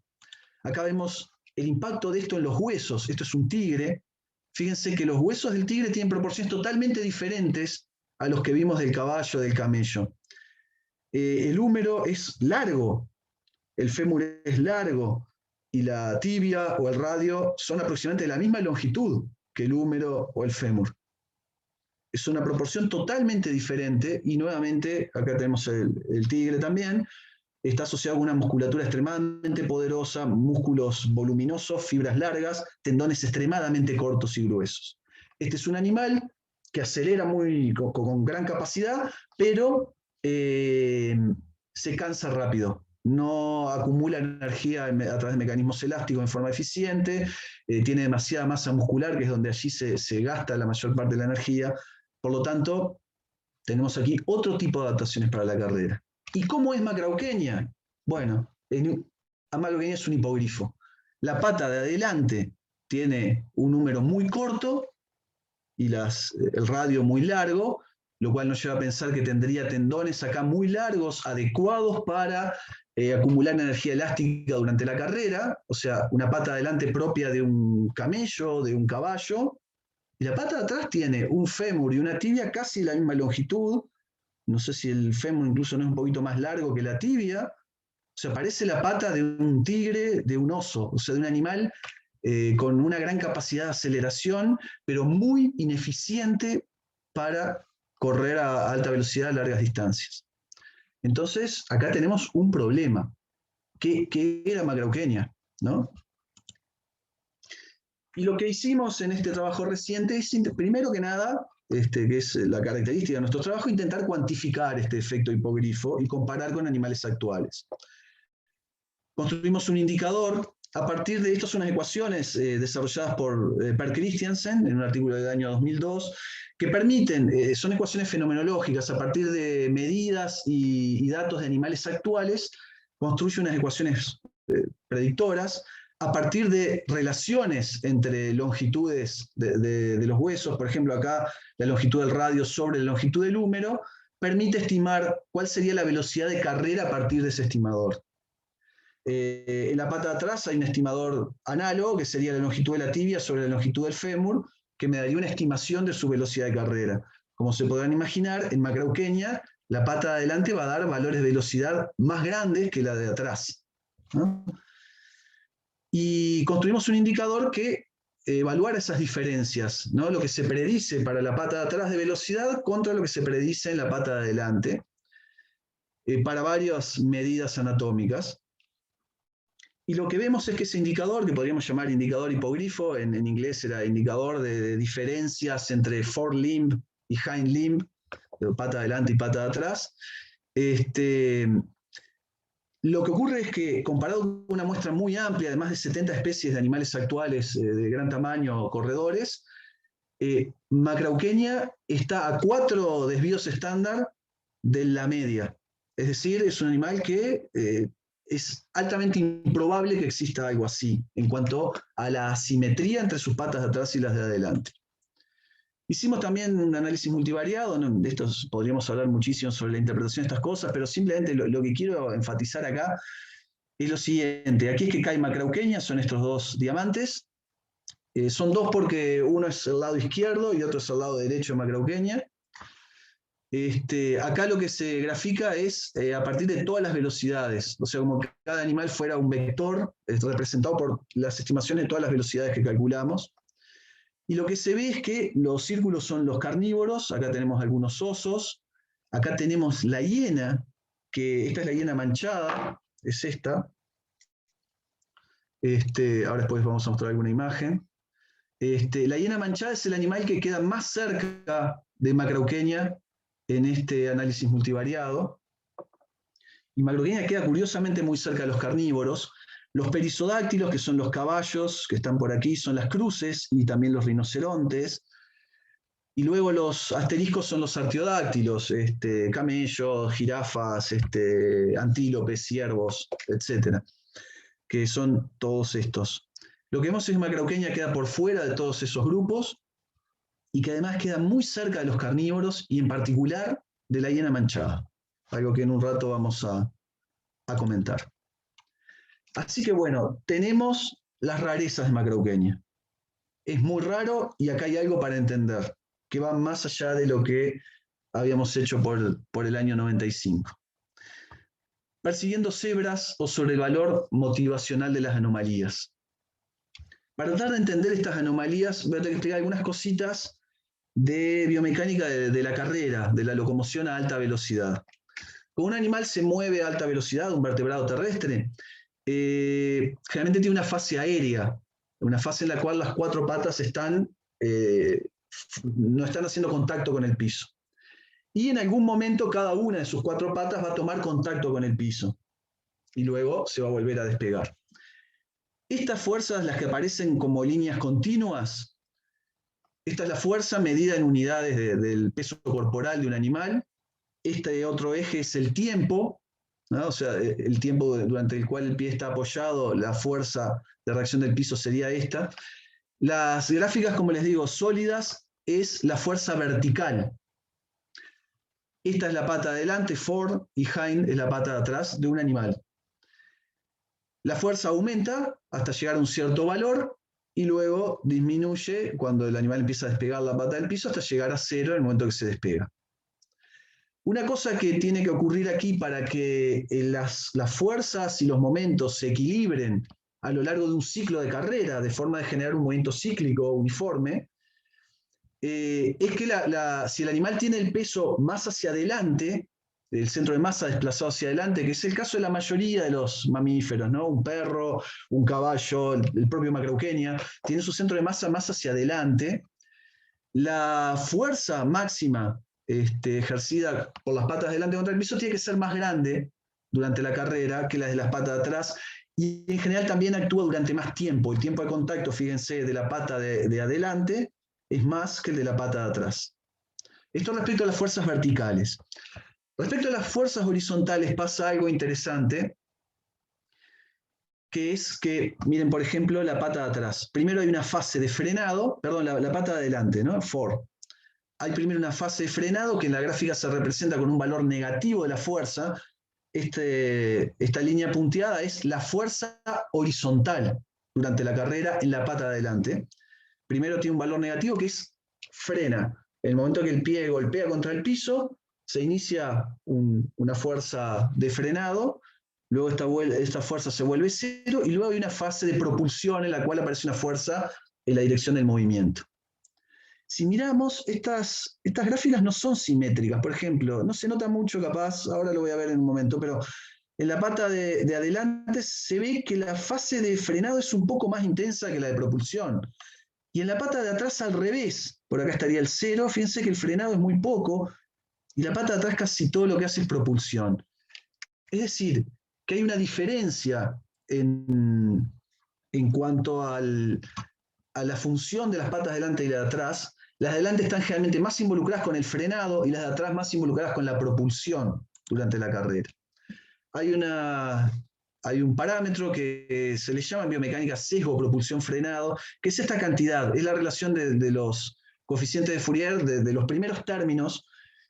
Acá vemos el impacto de esto en los huesos. Esto es un tigre. Fíjense que los huesos del tigre tienen proporciones totalmente diferentes a los que vimos del caballo, del camello. El húmero es largo, el fémur es largo, y la tibia o el radio son aproximadamente de la misma longitud que el húmero o el fémur. Es una proporción totalmente diferente, y nuevamente, acá tenemos el tigre también, está asociado con una musculatura extremadamente poderosa, músculos voluminosos, fibras largas, tendones extremadamente cortos y gruesos. Este es un animal que acelera con gran capacidad, pero se cansa rápido. No acumula energía a través de mecanismos elásticos en forma eficiente, tiene demasiada masa muscular, que es donde allí se gasta la mayor parte de la energía. Por lo tanto, tenemos aquí otro tipo de adaptaciones para la carrera. ¿Y cómo es Macrauchenia? Bueno, Macrauchenia es un hipogrifo. La pata de adelante tiene un número muy corto y el radio muy largo, lo cual nos lleva a pensar que tendría tendones acá muy largos, adecuados para acumular energía elástica durante la carrera, o sea, una pata adelante propia de un camello, de un caballo, y la pata de atrás tiene un fémur y una tibia casi la misma longitud. No sé si el fémur incluso no es un poquito más largo que la tibia. O sea, parece la pata de un tigre, de un oso, o sea, de un animal con una gran capacidad de aceleración, pero muy ineficiente para correr a alta velocidad a largas distancias. Entonces, acá tenemos un problema. ¿Qué era Macrauchenia? ¿No? Y lo que hicimos en este trabajo reciente es, primero que nada, que es la característica de nuestro trabajo, intentar cuantificar este efecto hipogrifo y comparar con animales actuales. Construimos un indicador a partir de estas unas ecuaciones desarrolladas por Per Christiansen en un artículo del año 2002, que permiten, son ecuaciones fenomenológicas, a partir de medidas y datos de animales actuales, construye unas ecuaciones predictoras a partir de relaciones entre longitudes de los huesos. Por ejemplo, acá la longitud del radio sobre la longitud del húmero permite estimar cuál sería la velocidad de carrera a partir de ese estimador. En la pata de atrás hay un estimador análogo, que sería la longitud de la tibia sobre la longitud del fémur, que me daría una estimación de su velocidad de carrera. Como se podrán imaginar, en Macrauchenia, la pata de adelante va a dar valores de velocidad más grandes que la de atrás, ¿no? Y construimos un indicador que evaluara esas diferencias, ¿no? Lo que se predice para la pata de atrás de velocidad contra lo que se predice en la pata de adelante, para varias medidas anatómicas. Y lo que vemos es que ese indicador, que podríamos llamar indicador hipogrifo, en inglés era indicador de diferencias entre forelimb y hind limb, pata adelante y pata de atrás. Lo que ocurre es que, comparado con una muestra muy amplia de más de 70 especies de animales actuales de gran tamaño, corredores, Macrauquenia está a 4 desvíos estándar de la media. Es decir, es un animal que es altamente improbable que exista algo así en cuanto a la asimetría entre sus patas de atrás y las de adelante. Hicimos también un análisis multivariado, ¿no? De esto podríamos hablar muchísimo sobre la interpretación de estas cosas, pero simplemente lo que quiero enfatizar acá es lo siguiente. Aquí es que cae Macrauquenia, son estos dos diamantes. Son dos porque uno es el lado izquierdo y otro es el lado derecho de Macrauquenia. Acá lo que se grafica es a partir de todas las velocidades, o sea, como que cada animal fuera un vector representado por las estimaciones de todas las velocidades que calculamos. Y lo que se ve es que los círculos son los carnívoros, acá tenemos algunos osos, acá tenemos la hiena, que esta es la hiena manchada, es esta. Ahora después vamos a mostrar alguna imagen. La hiena manchada es el animal que queda más cerca de Macrauquenia en este análisis multivariado. Y Macrauquenia queda curiosamente muy cerca de los carnívoros. Los perisodáctilos, que son los caballos, que están por aquí, son las cruces, y también los rinocerontes. Y luego los asteriscos son los artiodáctilos, camellos, jirafas, antílopes, ciervos, etc. Que son todos estos. Lo que vemos es que Macrauquenia queda por fuera de todos esos grupos y que además queda muy cerca de los carnívoros y en particular de la hiena manchada, algo que en un rato vamos a comentar. Así que bueno, tenemos las rarezas de Macrauquenia. Es muy raro y acá hay algo para entender, que va más allá de lo que habíamos hecho por el año 95. Persiguiendo cebras o sobre el valor motivacional de las anomalías. Para tratar de entender estas anomalías, voy a tener que explicar algunas cositas de biomecánica de la carrera, de la locomoción a alta velocidad. Cuando un animal se mueve a alta velocidad, un vertebrado terrestre, generalmente tiene una fase aérea, una fase en la cual las 4 patas no están haciendo contacto con el piso. Y en algún momento cada una de sus 4 patas va a tomar contacto con el piso y luego se va a volver a despegar. Estas fuerzas, las que aparecen como líneas continuas, esta es la fuerza medida en unidades del peso corporal de un animal. Este otro eje es el tiempo, ¿no? O sea, el tiempo durante el cual el pie está apoyado, la fuerza de reacción del piso sería esta. Las gráficas, como les digo, sólidas, es la fuerza vertical. Esta es la pata de adelante, fore, y hind es la pata de atrás de un animal. La fuerza aumenta hasta llegar a un cierto valor y luego disminuye cuando el animal empieza a despegar la pata del piso hasta llegar a 0 en el momento que se despega. Una cosa que tiene que ocurrir aquí para que las fuerzas y los momentos se equilibren a lo largo de un ciclo de carrera, de forma de generar un movimiento cíclico uniforme, es que si el animal tiene el peso más hacia adelante, el centro de masa desplazado hacia adelante, que es el caso de la mayoría de los mamíferos, ¿no? Un perro, un caballo, el propio Macrauquenia, tiene su centro de masa más hacia adelante. La fuerza máxima ejercida por las patas de delante contra el piso tiene que ser más grande durante la carrera que la de las patas de atrás, y en general también actúa durante más tiempo. El tiempo de contacto, fíjense, de la pata de adelante es más que el de la pata de atrás. Esto respecto a las fuerzas verticales. Respecto a las fuerzas horizontales pasa algo interesante, que es que, miren, por ejemplo, la pata de atrás. Primero hay una fase de frenado, perdón, la pata de adelante, ¿no? Fore. Hay primero una fase de frenado que en la gráfica se representa con un valor negativo de la fuerza. Esta línea punteada es la fuerza horizontal durante la carrera en la pata de adelante. Primero tiene un valor negativo que es frena. En el momento que el pie golpea contra el piso, se inicia una fuerza de frenado, luego esta fuerza se vuelve 0 y luego hay una fase de propulsión en la cual aparece una fuerza en la dirección del movimiento. Si miramos, estas gráficas no son simétricas. Por ejemplo, no se nota mucho capaz, ahora lo voy a ver en un momento, pero en la pata de adelante se ve que la fase de frenado es un poco más intensa que la de propulsión. Y en la pata de atrás al revés, por acá estaría el 0, fíjense que el frenado es muy poco, y la pata de atrás casi todo lo que hace es propulsión. Es decir, que hay una diferencia en cuanto a la función de las patas de delante y la de atrás. Las de delante están generalmente más involucradas con el frenado y las de atrás más involucradas con la propulsión durante la carrera. Hay un parámetro que se le llama en biomecánica sesgo, propulsión, frenado, que es esta cantidad, es la relación de los coeficientes de Fourier, de los primeros términos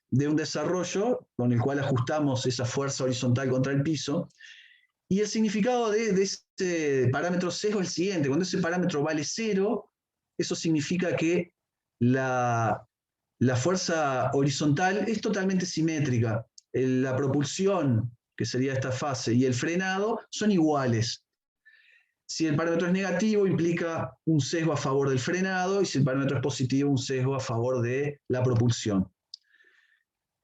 de un desarrollo con el cual ajustamos esa fuerza horizontal contra el piso. Y el significado de ese parámetro sesgo es el siguiente: cuando ese parámetro vale 0, eso significa que la fuerza horizontal es totalmente simétrica. La propulsión, que sería esta fase, y el frenado son iguales. Si el parámetro es negativo, implica un sesgo a favor del frenado, y si el parámetro es positivo, un sesgo a favor de la propulsión.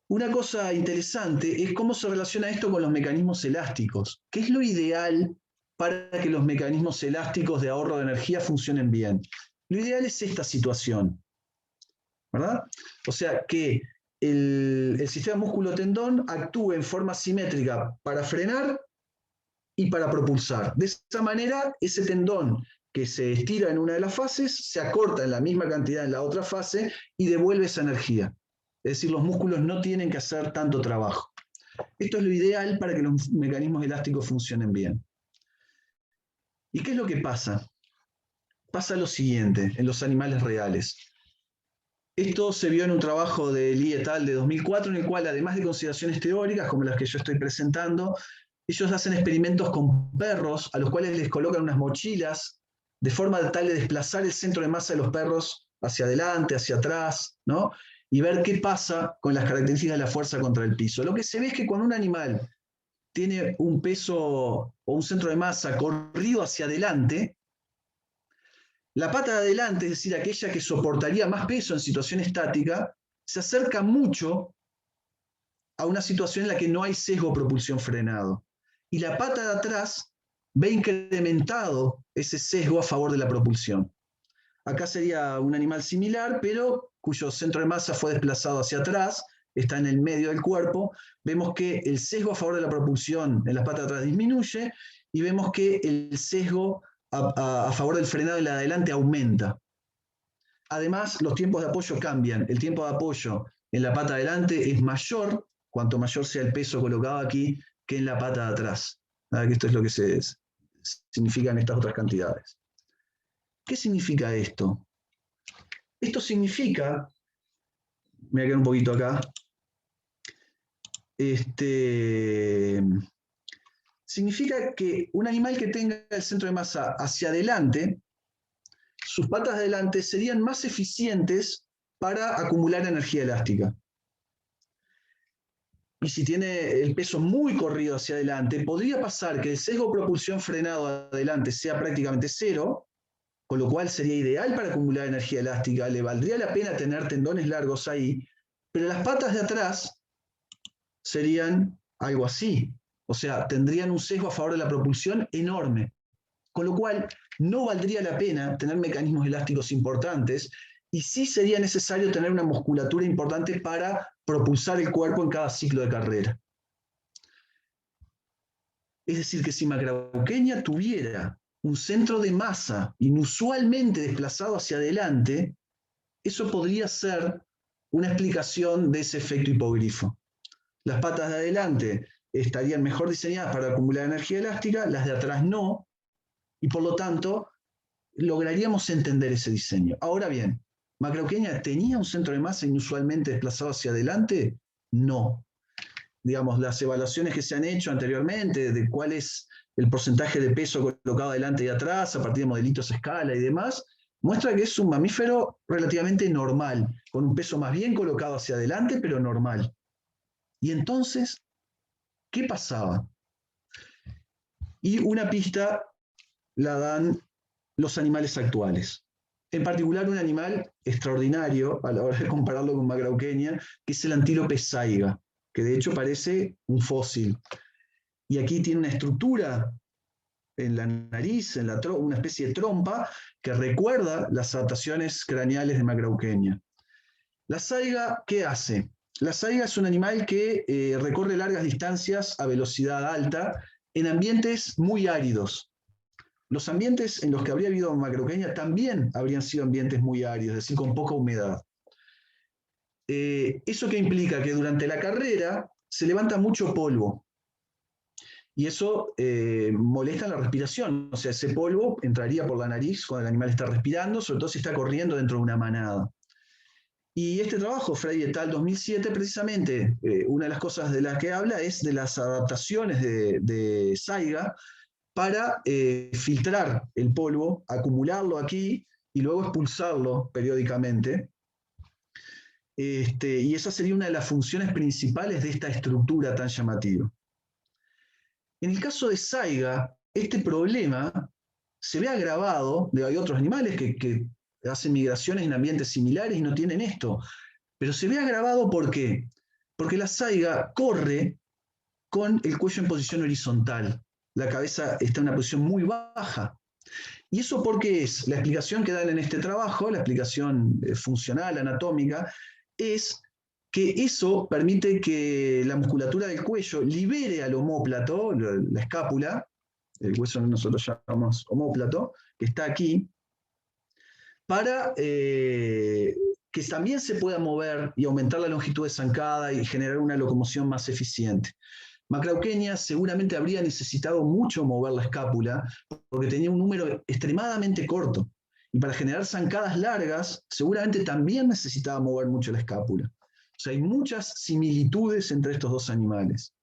Una cosa interesante es cómo se relaciona esto con los mecanismos elásticos. ¿Qué es lo ideal para que los mecanismos elásticos de ahorro de energía funcionen bien? Lo ideal es esta situación, ¿verdad? O sea, que el sistema músculo-tendón actúe en forma simétrica para frenar y para propulsar. De esa manera, ese tendón que se estira en una de las fases se acorta en la misma cantidad en la otra fase y devuelve esa energía. Es decir, los músculos no tienen que hacer tanto trabajo. Esto es lo ideal para que los mecanismos elásticos funcionen bien. ¿Y qué es lo que pasa? Pasa lo siguiente en los animales reales. Esto se vio en un trabajo de Lee et al. De 2004, en el cual, además de consideraciones teóricas como las que yo estoy presentando, ellos hacen experimentos con perros a los cuales les colocan unas mochilas de forma tal de desplazar el centro de masa de los perros hacia adelante, hacia atrás, ¿no? Y ver qué pasa con las características de la fuerza contra el piso. Lo que se ve es que cuando un animal tiene un peso o un centro de masa corrido hacia adelante, la pata de adelante, es decir, aquella que soportaría más peso en situación estática, se acerca mucho a una situación en la que no hay sesgo propulsión frenado. Y la pata de atrás ve incrementado ese sesgo a favor de la propulsión. Acá sería un animal similar, pero cuyo centro de masa fue desplazado hacia atrás, está en el medio del cuerpo. Vemos que el sesgo a favor de la propulsión en las patas de atrás disminuye y vemos que el sesgo a favor del frenado en la de adelante aumenta. Además, los tiempos de apoyo cambian. El tiempo de apoyo en la pata de adelante es mayor, cuanto mayor sea el peso colocado aquí, que en la pata de atrás. Esto es lo que significan estas otras cantidades. ¿Qué significa esto? Esto significa, me voy a quedar un poquito acá, significa que un animal que tenga el centro de masa hacia adelante, sus patas de adelante serían más eficientes para acumular energía elástica. Y si tiene el peso muy corrido hacia adelante, podría pasar que el sesgo propulsión frenado adelante sea prácticamente 0, con lo cual sería ideal para acumular energía elástica, le valdría la pena tener tendones largos ahí, pero las patas de atrás serían algo así. O sea, tendrían un sesgo a favor de la propulsión enorme. Con lo cual, no valdría la pena tener mecanismos elásticos importantes y sí sería necesario tener una musculatura importante para propulsar el cuerpo en cada ciclo de carrera. Es decir, que si Macrauqueña tuviera un centro de masa inusualmente desplazado hacia adelante, eso podría ser una explicación de ese efecto hipogrifo. Las patas de adelante estarían mejor diseñadas para acumular energía elástica, las de atrás no, y por lo tanto lograríamos entender ese diseño. Ahora bien, ¿Macrauqueña tenía un centro de masa inusualmente desplazado hacia adelante? No. Digamos, las evaluaciones que se han hecho anteriormente de cuál es el porcentaje de peso colocado adelante y atrás a partir de modelitos a escala y demás, muestra que es un mamífero relativamente normal, con un peso más bien colocado hacia adelante, pero normal. Y entonces, ¿qué pasaba? Y una pista la dan los animales actuales. En particular, un animal extraordinario a la hora de compararlo con Macrauqueña, que es el antílope saiga, que de hecho parece un fósil. Y aquí tiene una estructura en la nariz, una especie de trompa, que recuerda las adaptaciones craneales de Macrauqueña. La saiga, ¿qué hace? La saiga es un animal que recorre largas distancias a velocidad alta en ambientes muy áridos. Los ambientes en los que habría habido macrauqueña también habrían sido ambientes muy áridos, es decir, con poca humedad. ¿Eso qué implica? Que durante la carrera se levanta mucho polvo. Y eso molesta la respiración. O sea, ese polvo entraría por la nariz cuando el animal está respirando, sobre todo si está corriendo dentro de una manada. Y este trabajo, Frey et al. 2007, precisamente, una de las cosas de las que habla es de las adaptaciones de saiga para filtrar el polvo, acumularlo aquí y luego expulsarlo periódicamente. Y esa sería una de las funciones principales de esta estructura tan llamativa. En el caso de saiga, este problema se ve agravado, hay otros animales que hacen migraciones en ambientes similares y no tienen esto, pero se ve agravado ¿por qué? Porque la saiga corre con el cuello en posición horizontal. La cabeza está en una posición muy baja. ¿Y eso por qué es? La explicación que dan en este trabajo, la explicación funcional, anatómica, es que eso permite que la musculatura del cuello libere al omóplato, la escápula, el hueso que nosotros llamamos omóplato, que está aquí, para que también se pueda mover y aumentar la longitud de zancada y generar una locomoción más eficiente. Macrauqueña seguramente habría necesitado mucho mover la escápula porque tenía un número extremadamente corto. Y para generar zancadas largas, seguramente también necesitaba mover mucho la escápula. O sea, hay muchas similitudes entre estos dos animales.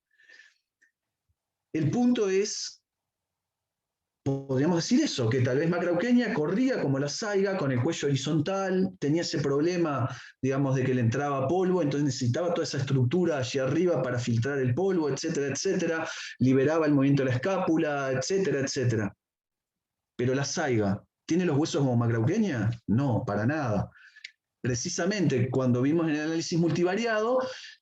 El punto es, podríamos decir eso, que tal vez Macrauqueña corría como la saiga, con el cuello horizontal, tenía ese problema, digamos, de que le entraba polvo, entonces necesitaba toda esa estructura allí arriba para filtrar el polvo, etcétera, etcétera, liberaba el movimiento de la escápula, etcétera, etcétera. Pero la saiga, ¿tiene los huesos como Macrauqueña? No, para nada. Precisamente cuando vimos en el análisis multivariado,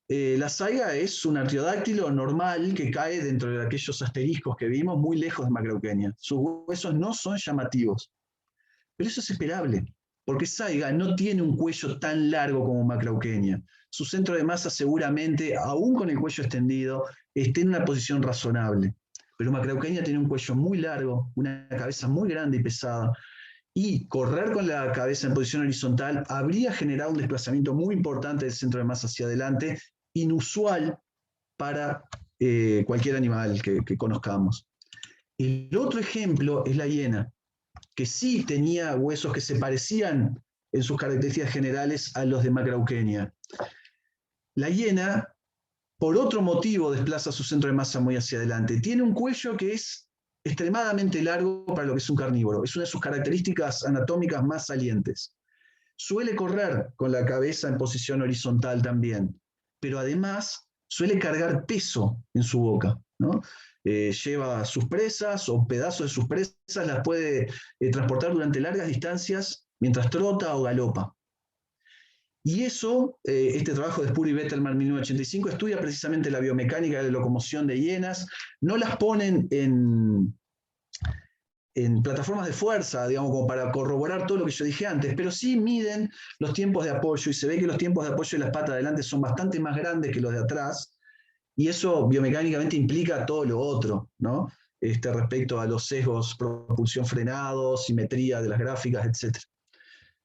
la saiga es un artiodáctilo normal que cae dentro de aquellos asteriscos que vimos muy lejos de Macrauqueña. Sus huesos no son llamativos. Pero eso es esperable, porque saiga no tiene un cuello tan largo como Macrauqueña. Su centro de masa seguramente, aún con el cuello extendido, esté en una posición razonable. Pero Macrauqueña tiene un cuello muy largo, una cabeza muy grande y pesada, y correr con la cabeza en posición horizontal habría generado un desplazamiento muy importante del centro de masa hacia adelante, inusual para cualquier animal que conozcamos. El otro ejemplo es la hiena, que sí tenía huesos que se parecían en sus características generales a los de Macrauqueña. La hiena, por otro motivo, desplaza su centro de masa muy hacia adelante. Tiene un cuello que es extremadamente largo para lo que es un carnívoro. Es una de sus características anatómicas más salientes. Suele correr con la cabeza en posición horizontal también, pero además suele cargar peso en su boca, ¿no? Lleva sus presas o pedazos de sus presas, las puede transportar durante largas distancias mientras trota o galopa. Y eso, este trabajo de Spur y Bettelman en 1985 estudia precisamente la biomecánica de la locomoción de hienas. No las ponen en plataformas de fuerza, digamos, como para corroborar todo lo que yo dije antes, pero sí miden los tiempos de apoyo y se ve que los tiempos de apoyo de las patas de adelante son bastante más grandes que los de atrás, y eso biomecánicamente implica todo lo otro, ¿no? Respecto a los sesgos, propulsión frenado, simetría de las gráficas, etc.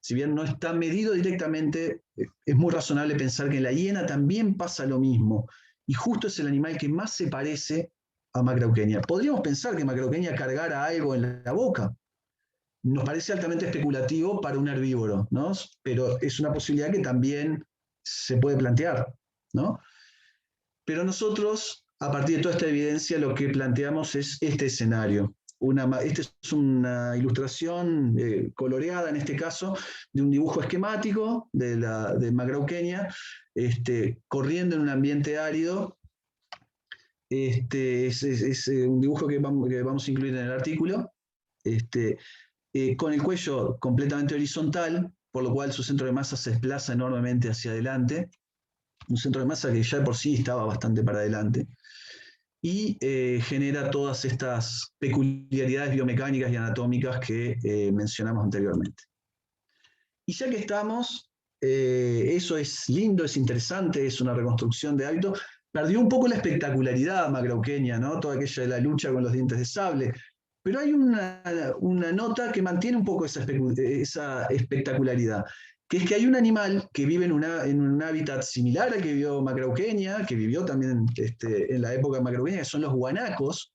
Si bien no está medido directamente, es muy razonable pensar que en la hiena también pasa lo mismo, y justo es el animal que más se parece a Macrauqueña. Podríamos pensar que Macrauqueña cargara algo en la boca. Nos parece altamente especulativo para un herbívoro, ¿no? Pero es una posibilidad que también se puede plantear, ¿no? Pero nosotros, a partir de toda esta evidencia, lo que planteamos es este escenario. Esta es una ilustración coloreada, en este caso, de un dibujo esquemático de Macrauqueña, corriendo en un ambiente árido. Es un dibujo que vamos a incluir en el artículo, con el cuello completamente horizontal, por lo cual su centro de masa se desplaza enormemente hacia adelante, un centro de masa que ya de por sí estaba bastante para adelante, y genera todas estas peculiaridades biomecánicas y anatómicas que mencionamos anteriormente. Y ya que estamos, eso es lindo, es interesante, es una reconstrucción de hábitos. Perdió un poco la espectacularidad macrauqueña, ¿no? Toda aquella de la lucha con los dientes de sable. Pero hay una nota que mantiene un poco esa espectacularidad, que es que hay un animal que vive en un hábitat similar al que vivió Macrauqueña, que vivió también en la época de Macrauqueña, que son los guanacos,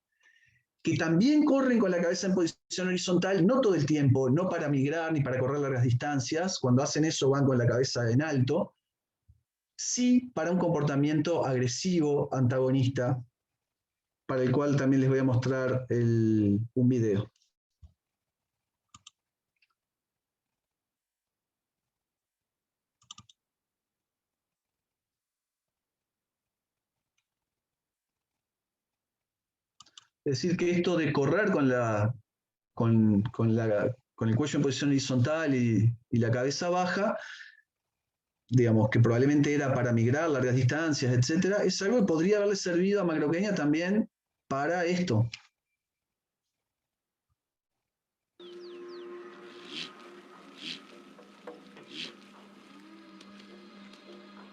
que también corren con la cabeza en posición horizontal, no todo el tiempo, no para migrar ni para correr largas distancias. Cuando hacen eso van con la cabeza en alto. Sí para un comportamiento agresivo, antagonista, para el cual también les voy a mostrar un video. Es decir, que esto de correr con el cuello en posición horizontal y la cabeza baja, digamos, que probablemente era para migrar largas distancias, etc., es algo que podría haberle servido a Macrauqueña también para esto.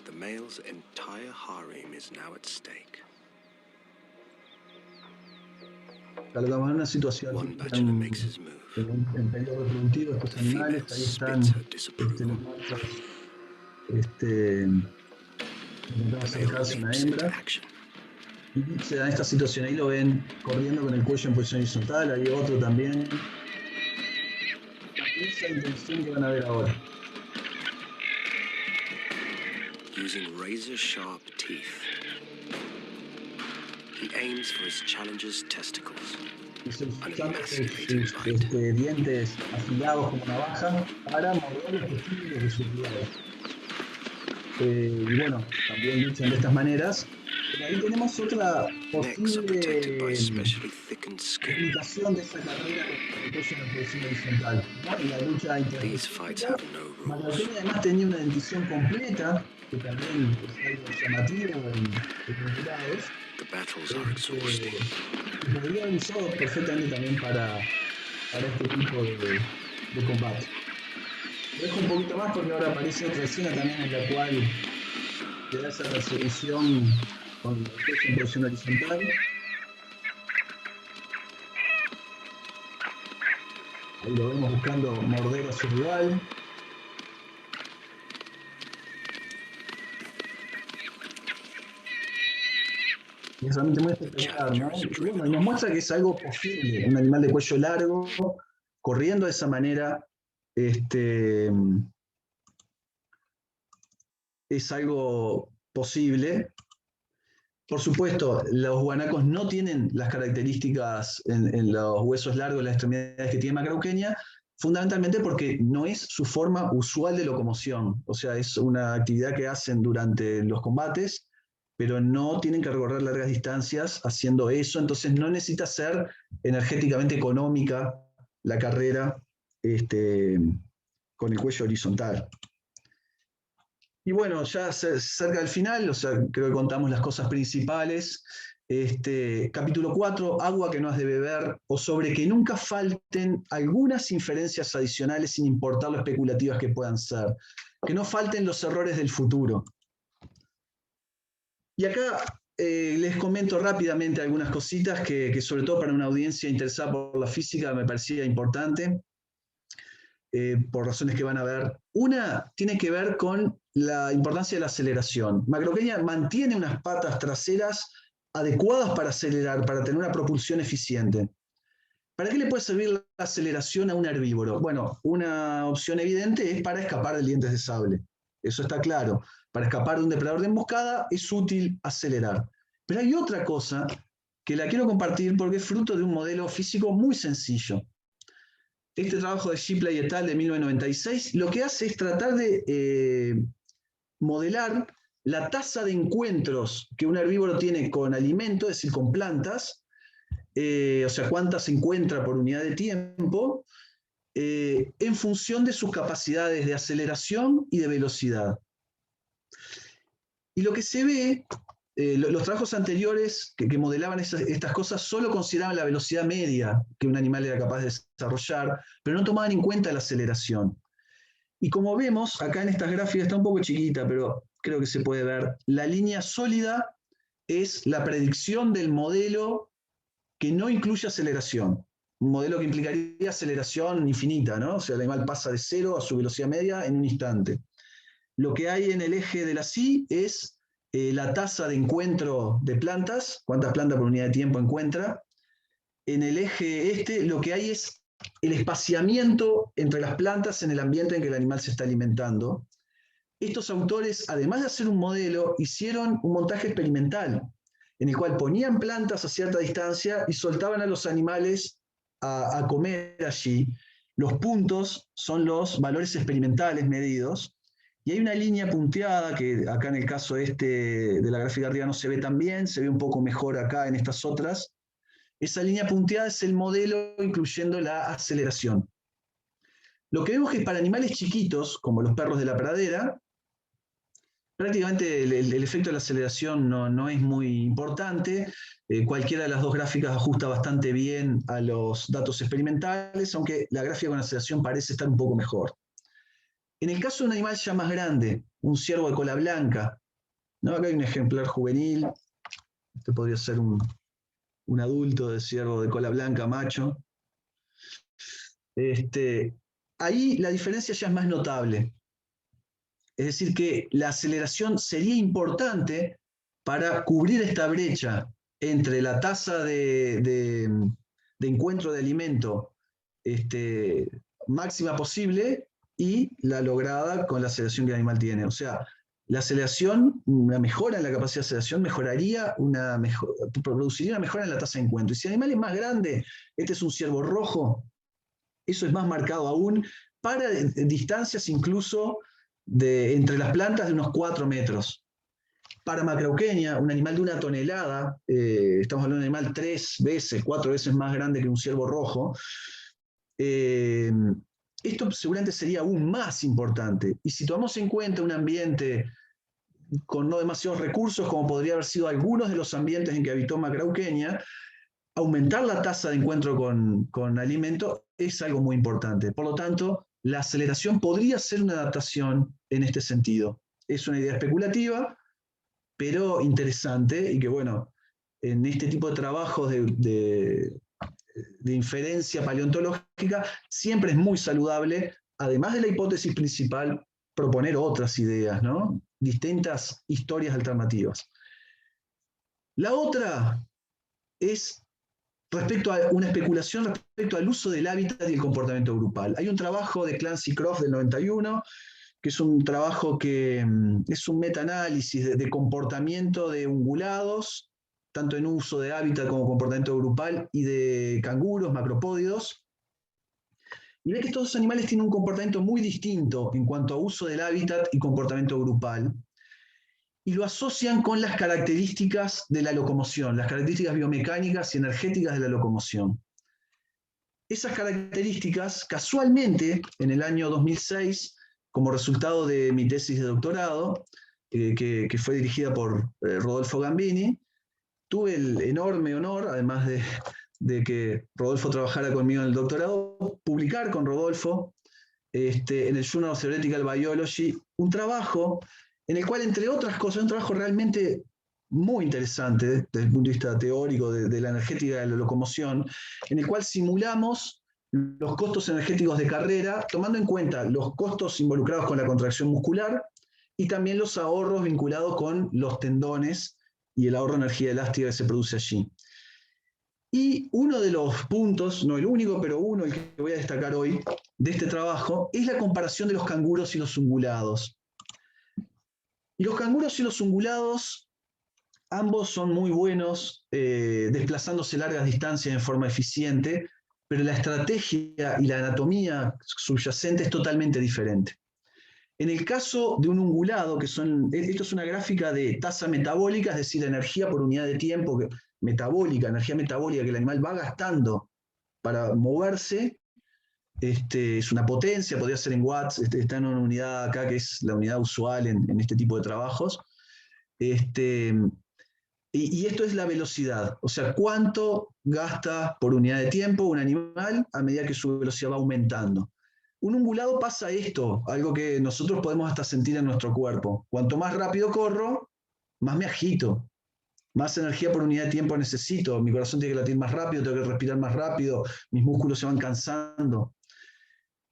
The male's entire harem is now at stake. Colocamos en una situación One bachelor makes his move. en periodo reproductivo estos animales, ahí están intentando acercarse a una hembra. Y se da esta situación, ahí lo ven corriendo con el cuello en posición horizontal, hay otro también. Esa intención que van a ver ahora. Using razor-sharp teeth, he aims for his challenger's testicles. Usando sus dientes afilados como navaja para morder los testículos de sus rivales. Y bueno, también luchan de estas maneras. Pero ahí tenemos otra posible aplicación de esa carrera con el cuello en la posición horizontal, ¿no? En la lucha interespecífica. Macrauqueña además tenía una dentición completa, que también es algo llamativo en los lados. Y podría haber usado perfectamente también para este tipo de combate. Lo dejo un poquito más porque ahora aparece otra escena también en la cual te da esa resolución con el cuello en posición horizontal. Ahí lo vemos buscando morder a su rival. Y es realmente muy espectacular, ¿no? Y bueno, y nos muestra que es algo posible, un animal de cuello largo, corriendo de esa manera, es algo posible. Por supuesto, los guanacos no tienen las características en los huesos largos, las extremidades que tiene Macrauqueña, fundamentalmente porque no es su forma usual de locomoción. O sea, es una actividad que hacen durante los combates, pero no tienen que recorrer largas distancias haciendo eso, entonces no necesita ser energéticamente económica la carrera con el cuello horizontal. Y bueno, ya cerca del final, o sea, creo que contamos las cosas principales. Capítulo 4, agua que no has de beber, o sobre que nunca falten algunas inferencias adicionales sin importar lo especulativas que puedan ser. Que no falten los errores del futuro. Y acá les comento rápidamente algunas cositas que sobre todo para una audiencia interesada por la física me parecía importante, por razones que van a ver. Una tiene que ver con la importancia de la aceleración. Macrauqueña mantiene unas patas traseras adecuadas para acelerar, para tener una propulsión eficiente. ¿Para qué le puede servir la aceleración a un herbívoro? Bueno, una opción evidente es para escapar de dientes de sable. Eso está claro. Para escapar de un depredador de emboscada es útil acelerar. Pero hay otra cosa que la quiero compartir porque es fruto de un modelo físico muy sencillo. Este trabajo de Shipley et al. De 1996 lo que hace es tratar de modelar la tasa de encuentros que un herbívoro tiene con alimento, es decir, con plantas, o sea, cuántas se encuentra por unidad de tiempo, en función de sus capacidades de aceleración y de velocidad. Y lo que se ve, los trabajos anteriores que modelaban estas cosas solo consideraban la velocidad media que un animal era capaz de desarrollar, pero no tomaban en cuenta la aceleración. Y como vemos, acá en estas gráficas está un poco chiquita, pero creo que se puede ver, la línea sólida es la predicción del modelo que no incluye aceleración. Un modelo que implicaría aceleración infinita, ¿no? O sea, el animal pasa de 0 a su velocidad media en un instante. Lo que hay en el eje de la Y es la tasa de encuentro de plantas, cuántas plantas por unidad de tiempo encuentra. En el eje este lo que hay es el espaciamiento entre las plantas en el ambiente en que el animal se está alimentando. Estos autores, además de hacer un modelo, hicieron un montaje experimental, en el cual ponían plantas a cierta distancia y soltaban a los animales a comer allí. Los puntos son los valores experimentales medidos, y hay una línea punteada, que acá en el caso este de la gráfica arriba no se ve tan bien, se ve un poco mejor acá en estas otras. Esa línea punteada es el modelo incluyendo la aceleración. Lo que vemos es que para animales chiquitos, como los perros de la pradera, prácticamente el efecto de la aceleración no es muy importante. Cualquiera de las dos gráficas ajusta bastante bien a los datos experimentales, aunque la gráfica con aceleración parece estar un poco mejor. En el caso de un animal ya más grande, un ciervo de cola blanca, ¿no? Acá hay un ejemplar juvenil, este podría ser un adulto de ciervo de cola blanca macho. Ahí la diferencia ya es más notable. Es decir, que la aceleración sería importante para cubrir esta brecha entre la tasa de encuentro de alimento máxima posible y la lograda con la aceleración que el animal tiene. O sea, la aceleración, una mejora en la capacidad de aceleración, produciría una mejora en la tasa de encuentro. Y si el animal es más grande, este es un ciervo rojo, eso es más marcado aún, para distancias incluso entre las plantas de unos 4 metros. Para Macrauchenia, un animal de 1 tonelada, estamos hablando de un animal 4 veces más grande que un ciervo rojo, esto seguramente sería aún más importante. Y si tomamos en cuenta un ambiente con no demasiados recursos, como podría haber sido algunos de los ambientes en que habitó Macrauchenia, aumentar la tasa de encuentro con alimento es algo muy importante. Por lo tanto, la aceleración podría ser una adaptación en este sentido. Es una idea especulativa, pero interesante, y que bueno, en este tipo de trabajos de inferencia paleontológica siempre es muy saludable, además de la hipótesis principal, proponer otras ideas, ¿no? Distintas historias alternativas. La otra es respecto a una especulación respecto al uso del hábitat y el comportamiento grupal. Hay un trabajo de Clancy Croft del 91, que es un trabajo que es un metaanálisis de comportamiento de ungulados, tanto en uso de hábitat como comportamiento grupal, y de canguros, macropódidos. Y ve que estos animales tienen un comportamiento muy distinto en cuanto a uso del hábitat y comportamiento grupal, y lo asocian con las características de la locomoción, las características biomecánicas y energéticas de la locomoción. Esas características, casualmente, en el año 2006, como resultado de mi tesis de doctorado, que fue dirigida por Rodolfo Gambini, tuve el enorme honor, además de que Rodolfo trabajara conmigo en el doctorado, publicar con Rodolfo en el Journal of Theoretical Biology un trabajo en el cual, entre otras cosas, un trabajo realmente muy interesante desde el punto de vista teórico de la energética de la locomoción, en el cual simulamos los costos energéticos de carrera, tomando en cuenta los costos involucrados con la contracción muscular y también los ahorros vinculados con los tendones y el ahorro de energía elástica que se produce allí. Y uno de los puntos, no el único, pero uno, el que voy a destacar hoy, de este trabajo, es la comparación de los canguros y los ungulados. Y los canguros y los ungulados, ambos son muy buenos desplazándose largas distancias en forma eficiente, pero la estrategia y la anatomía subyacente es totalmente diferente. En el caso de un ungulado, esto es una gráfica de tasa metabólica, es decir, energía por unidad de tiempo energía metabólica que el animal va gastando para moverse. Es una potencia, podría ser en watts, está en una unidad acá que es la unidad usual en este tipo de trabajos. Y esto es la velocidad, o sea, cuánto gasta por unidad de tiempo un animal a medida que su velocidad va aumentando. Un ungulado pasa esto, algo que nosotros podemos hasta sentir en nuestro cuerpo. Cuanto más rápido corro, más me agito, más energía por unidad de tiempo necesito. Mi corazón tiene que latir más rápido, tengo que respirar más rápido, mis músculos se van cansando.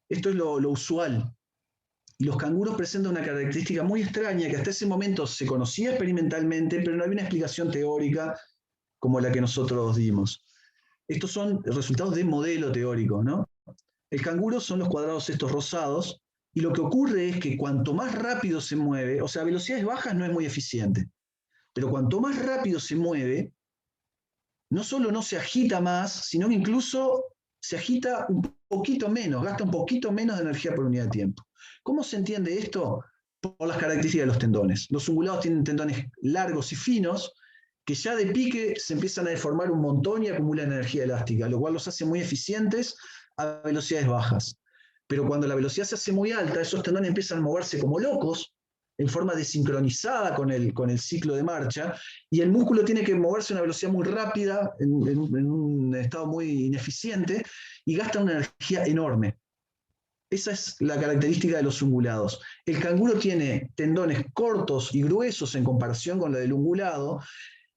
Esto es lo usual. Y los canguros presentan una característica muy extraña que hasta ese momento se conocía experimentalmente, pero no había una explicación teórica como la que nosotros dimos. Estos son resultados de modelo teórico, ¿no? El canguro son los cuadrados estos rosados, y lo que ocurre es que cuanto más rápido se mueve, o sea, a velocidades bajas no es muy eficiente, pero cuanto más rápido se mueve, no solo no se agita más, sino que incluso se agita un poquito menos, gasta un poquito menos de energía por unidad de tiempo. ¿Cómo se entiende esto? Por las características de los tendones. Los ungulados tienen tendones largos y finos, que ya de pique se empiezan a deformar un montón y acumulan energía elástica, lo cual los hace muy eficientes a velocidades bajas. Pero cuando la velocidad se hace muy alta, esos tendones empiezan a moverse como locos, en forma desincronizada con el ciclo de marcha, y el músculo tiene que moverse a una velocidad muy rápida, en un estado muy ineficiente, y gasta una energía enorme. Esa es la característica de los ungulados. El canguro tiene tendones cortos y gruesos en comparación con la del ungulado,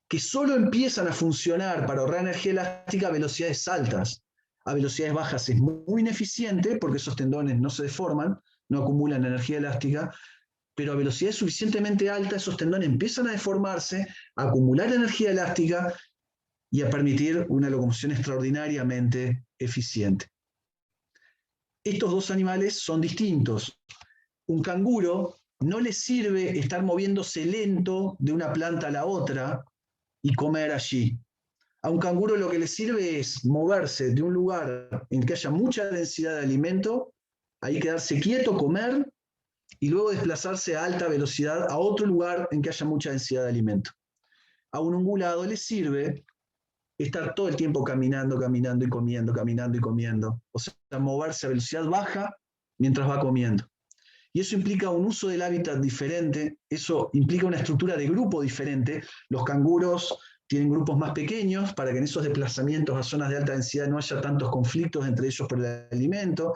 que solo empiezan a funcionar para ahorrar energía elástica a velocidades altas. A velocidades bajas es muy ineficiente porque esos tendones no se deforman, no acumulan energía elástica, pero a velocidades suficientemente altas esos tendones empiezan a deformarse, a acumular energía elástica y a permitir una locomoción extraordinariamente eficiente. Estos dos animales son distintos. Un canguro no le sirve estar moviéndose lento de una planta a la otra y comer allí. A un canguro lo que le sirve es moverse de un lugar en que haya mucha densidad de alimento, ahí quedarse quieto, comer, y luego desplazarse a alta velocidad a otro lugar en que haya mucha densidad de alimento. A un ungulado le sirve estar todo el tiempo caminando, caminando y comiendo, caminando y comiendo. O sea, moverse a velocidad baja mientras va comiendo. Y eso implica un uso del hábitat diferente, eso implica una estructura de grupo diferente. Los canguros tienen grupos más pequeños para que en esos desplazamientos a zonas de alta densidad no haya tantos conflictos entre ellos por el alimento.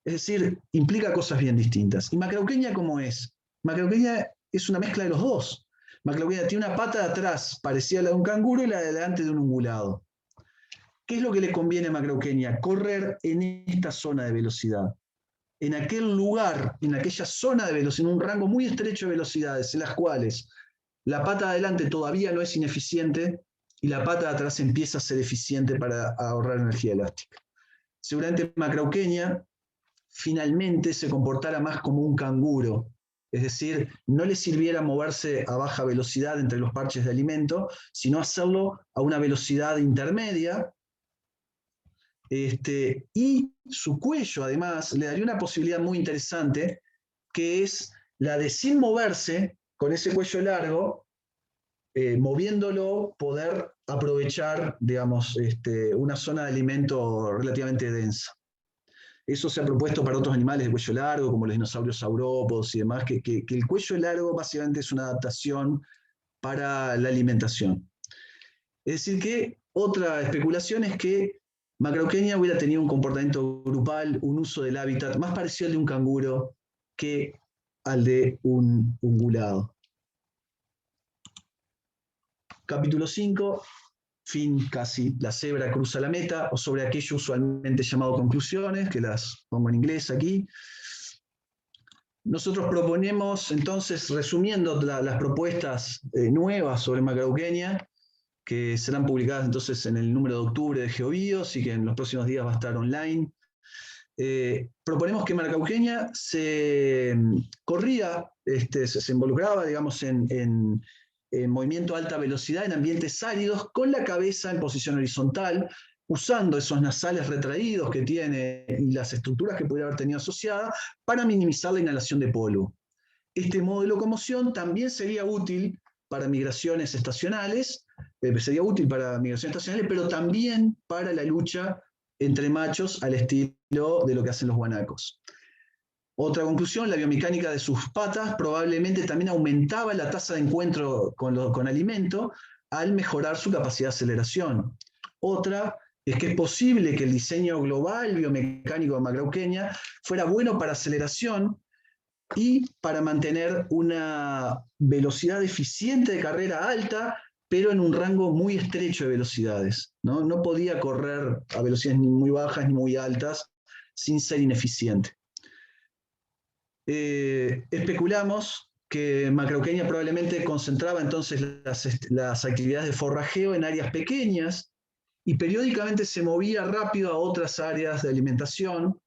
Es decir, implica cosas bien distintas. ¿Y Macrauchenia cómo es? Macrauchenia es una mezcla de los dos. Macrauchenia tiene una pata de atrás parecida a la de un canguro y la de delante de un ungulado. ¿Qué es lo que le conviene a Macrauchenia? Correr en esta zona de velocidad. En aquel lugar, en aquella zona de velocidad, en un rango muy estrecho de velocidades, en las cuales la pata de adelante todavía no es ineficiente y la pata de atrás empieza a ser eficiente para ahorrar energía elástica. Seguramente Macrauchenia finalmente se comportara más como un canguro, es decir, no le sirviera moverse a baja velocidad entre los parches de alimento, sino hacerlo a una velocidad intermedia, y su cuello además le daría una posibilidad muy interesante, que es la de sin moverse, con ese cuello largo, moviéndolo, poder aprovechar, digamos, una zona de alimento relativamente densa. Eso se ha propuesto para otros animales de cuello largo, como los dinosaurios saurópodos y demás, que el cuello largo básicamente es una adaptación para la alimentación. Es decir que otra especulación es que Macrauchenia hubiera tenido un comportamiento grupal, un uso del hábitat más parecido al de un canguro que al de un ungulado. Capítulo 5. Fin casi, la cebra cruza la meta, o sobre aquello usualmente llamado conclusiones, que las pongo en inglés aquí. Nosotros proponemos, entonces, resumiendo las propuestas nuevas sobre Macrauchenia, que serán publicadas entonces en el número de octubre de GeoBios y que en los próximos días va a estar online. Proponemos que Macrauchenia se corría, se involucraba, digamos, en movimiento a alta velocidad en ambientes áridos, con la cabeza en posición horizontal, usando esos nasales retraídos que tiene y las estructuras que pudiera haber tenido asociada para minimizar la inhalación de polvo. Este modo de locomoción también sería útil para migraciones estacionales, pero también para la lucha entre machos al estilo de lo que hacen los guanacos. Otra conclusión, la biomecánica de sus patas probablemente también aumentaba la tasa de encuentro con alimento al mejorar su capacidad de aceleración. Otra, es que es posible que el diseño global biomecánico de Macrauqueña fuera bueno para aceleración y para mantener una velocidad eficiente de carrera alta, pero en un rango muy estrecho de velocidades, ¿no? No podía correr a velocidades ni muy bajas ni muy altas sin ser ineficiente. Especulamos que Macrauqueña probablemente concentraba entonces las actividades de forrajeo en áreas pequeñas y periódicamente se movía rápido a otras áreas de alimentación,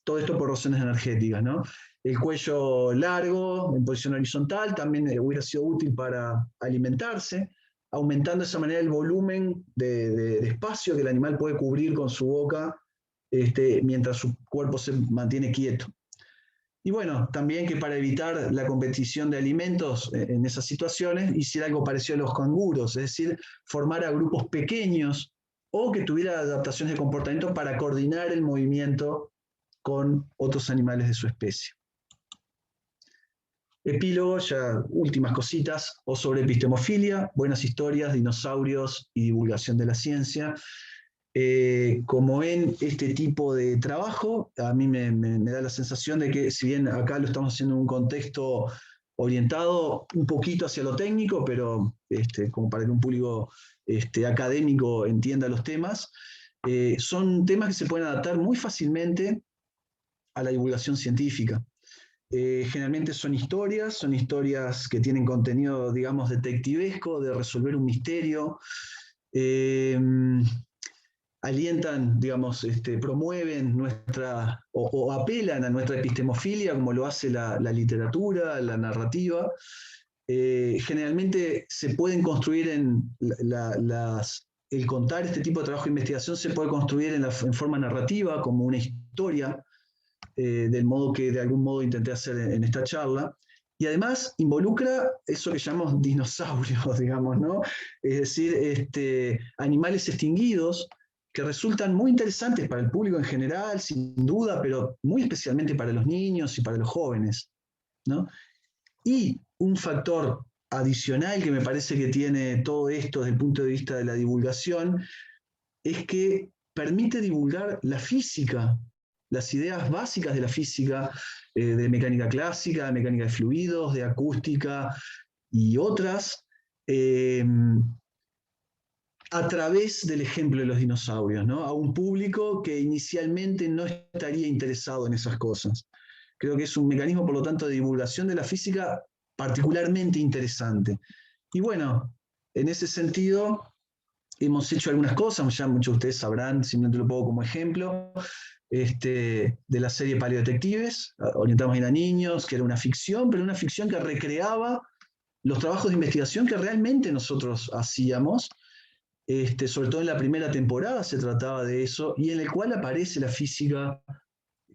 todo esto por razones energéticas, ¿no? El cuello largo, en posición horizontal, también hubiera sido útil para alimentarse, aumentando de esa manera el volumen de espacio que el animal puede cubrir con su boca mientras su cuerpo se mantiene quieto. Y bueno, también que para evitar la competición de alimentos en esas situaciones, hiciera algo parecido a los canguros, es decir, formara grupos pequeños o que tuviera adaptaciones de comportamiento para coordinar el movimiento con otros animales de su especie. Epílogo, ya últimas cositas, o sobre epistemofilia, buenas historias, dinosaurios y divulgación de la ciencia. Como en este tipo de trabajo, a mí me da la sensación de que si bien acá lo estamos haciendo en un contexto orientado un poquito hacia lo técnico, pero como para que un público académico entienda los temas, son temas que se pueden adaptar muy fácilmente a la divulgación científica. Generalmente son historias que tienen contenido, digamos, detectivesco, de resolver un misterio. Alientan, digamos, promueven o apelan a nuestra epistemofilia, como lo hace la literatura, la narrativa. Generalmente se pueden construir el contar este tipo de trabajo de investigación se puede construir en forma narrativa, como una historia, del modo que de algún modo intenté hacer en esta charla. Y además involucra eso que llamamos dinosaurios, digamos, ¿no? Es decir, animales extinguidos que resultan muy interesantes para el público en general, sin duda, pero muy especialmente para los niños y para los jóvenes, ¿no? Y un factor adicional que me parece que tiene todo esto desde el punto de vista de la divulgación es que permite divulgar la física, las ideas básicas de la física, de mecánica clásica, de mecánica de fluidos, de acústica y otras, a través del ejemplo de los dinosaurios, ¿no? A un público que inicialmente no estaría interesado en esas cosas. Creo que es un mecanismo, por lo tanto, de divulgación de la física particularmente interesante. Y bueno, en ese sentido, hemos hecho algunas cosas, ya muchos de ustedes sabrán, simplemente lo pongo como ejemplo, de la serie Paleodetectives, orientamos a niños, que era una ficción, pero una ficción que recreaba los trabajos de investigación que realmente nosotros hacíamos, sobre todo en la primera temporada se trataba de eso, y en el cual aparece la física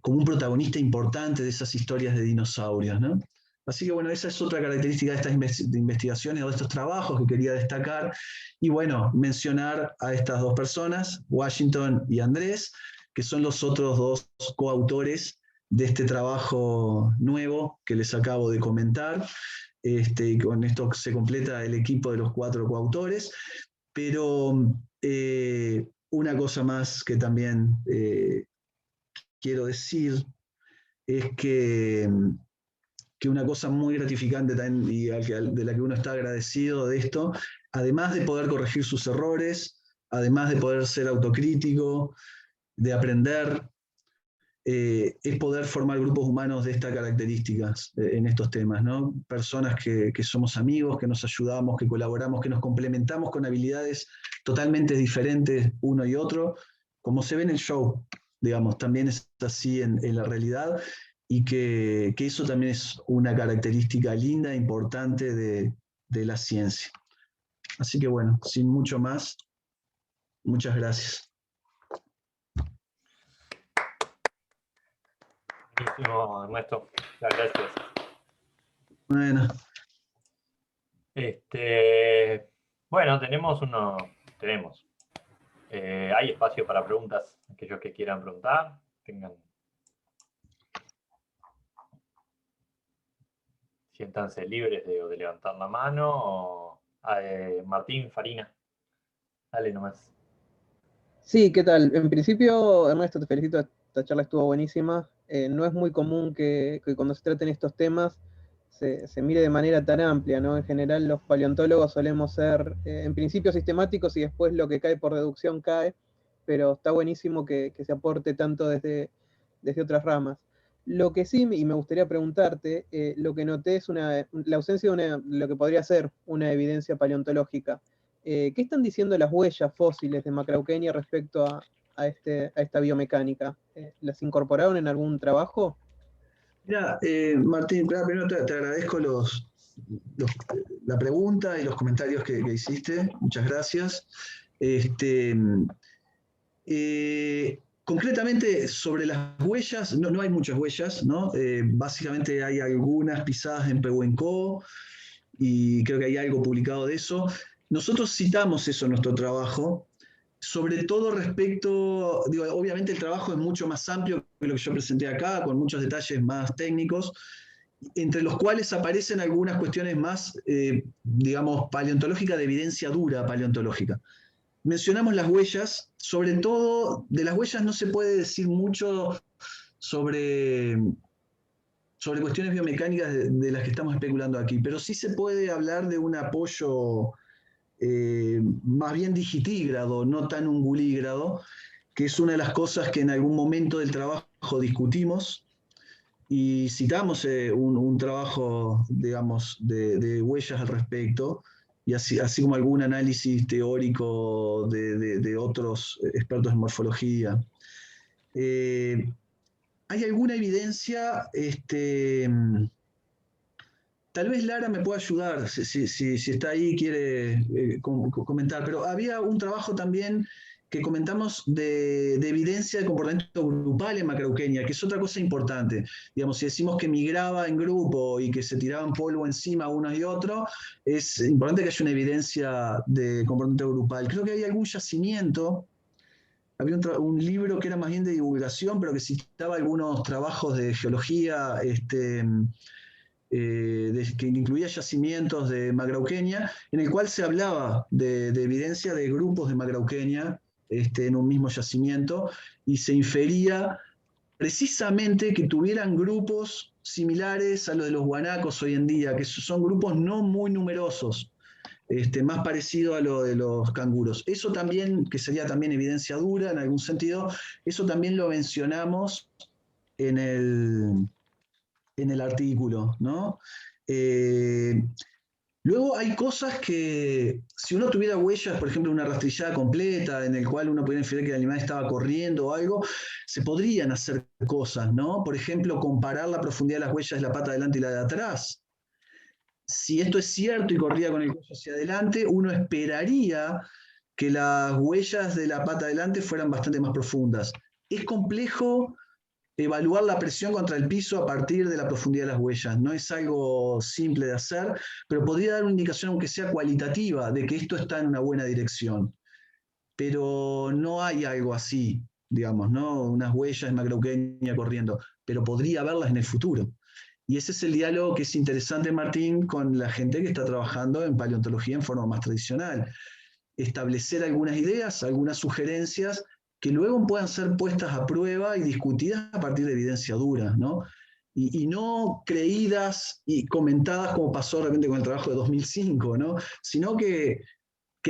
como un protagonista importante de esas historias de dinosaurios, ¿no? Así que bueno, esa es otra característica de estas investigaciones o de estos trabajos que quería destacar. Y bueno, mencionar a estas dos personas, Washington y Andrés, que son los otros dos coautores de este trabajo nuevo que les acabo de comentar. Y con esto se completa el equipo de los 4 coautores. Pero una cosa más que también quiero decir es que una cosa muy gratificante también y de la que uno está agradecido de esto, además de poder corregir sus errores, además de poder ser autocrítico, de aprender, es poder formar grupos humanos de estas características en estos temas, ¿no? Personas que somos amigos, que nos ayudamos, que colaboramos, que nos complementamos con habilidades totalmente diferentes uno y otro, como se ve en el show, digamos, también es así en la realidad, y que eso también es una característica linda e importante de la ciencia. Así que bueno, sin mucho más, muchas gracias. Buenísimo, Ernesto. Muchas gracias. Bueno. Bueno, hay espacio para preguntas, aquellos que quieran preguntar, siéntanse libres de levantar la mano. Martín Farina, dale nomás. Sí, ¿qué tal? En principio, Ernesto, te felicito, esta charla estuvo buenísima. No es muy común que cuando se traten estos temas se mire de manera tan amplia, ¿no? En general los paleontólogos solemos ser, en principio, sistemáticos y después lo que cae por deducción cae, pero está buenísimo que se aporte tanto desde otras ramas. Lo que sí, y me gustaría preguntarte, lo que noté es la ausencia de lo que podría ser una evidencia paleontológica. ¿Qué están diciendo las huellas fósiles de Macrauchenia respecto a esta biomecánica? ¿Las incorporaron en algún trabajo? Mira, Martín, primero te agradezco los- la pregunta y los comentarios que hiciste. Muchas gracias. Este, concretamente, sobre las huellas, no hay muchas huellas, ¿no? Básicamente hay algunas pisadas en Pehuenco y creo que hay algo publicado de eso. Nosotros citamos eso en nuestro trabajo, sobre todo respecto, digo, obviamente el trabajo es mucho más amplio que lo que yo presenté acá, con muchos detalles más técnicos, entre los cuales aparecen algunas cuestiones más, digamos, paleontológicas, de evidencia dura paleontológica. Mencionamos las huellas, sobre todo de las huellas no se puede decir mucho sobre, sobre cuestiones biomecánicas de las que estamos especulando aquí, pero sí se puede hablar de un apoyo más bien digitígrado, no tan ungulígrado, que es una de las cosas que en algún momento del trabajo discutimos y citamos un trabajo, digamos, de huellas al respecto, y así como algún análisis teórico de otros expertos en morfología. ¿Hay alguna evidencia? Tal vez Lara me pueda ayudar, si está ahí y quiere comentar, pero había un trabajo también que comentamos de evidencia de comportamiento grupal en Macrauchenia, que es otra cosa importante. Digamos, si decimos que migraba en grupo y que se tiraban polvo encima unos y otros, es importante que haya una evidencia de comportamiento grupal. Creo que hay algún yacimiento, había un libro que era más bien de divulgación, pero que citaba algunos trabajos de geología, que incluía yacimientos de Macrauchenia, en el cual se hablaba de evidencia de grupos de Macrauchenia en un mismo yacimiento, y se infería precisamente que tuvieran grupos similares a los de los guanacos hoy en día, que son grupos no muy numerosos, más parecido a lo de los canguros. Eso también, que sería también evidencia dura en algún sentido, eso también lo mencionamos en el artículo, ¿no? Eh, Luego hay cosas que, si uno tuviera huellas, por ejemplo, una rastrillada completa en el cual uno pudiera inferir que el animal estaba corriendo o algo, se podrían hacer cosas, ¿no? Por ejemplo, comparar la profundidad de las huellas de la pata delante y la de atrás. Si esto es cierto y corría con el cuello hacia adelante, uno esperaría que las huellas de la pata delante fueran bastante más profundas. Es complejo evaluar la presión contra el piso a partir de la profundidad de las huellas. No es algo simple de hacer, pero podría dar una indicación, aunque sea cualitativa, de que esto está en una buena dirección. Pero no hay algo así, digamos, ¿no? Unas huellas de Macrauchenia corriendo, pero podría haberlas en el futuro. Y ese es el diálogo que es interesante, Martín, con la gente que está trabajando en paleontología en forma más tradicional. Establecer algunas ideas, algunas sugerencias que luego puedan ser puestas a prueba y discutidas a partir de evidencia dura, ¿no? Y no creídas y comentadas como pasó de repente con el trabajo de 2005, ¿no? Sino que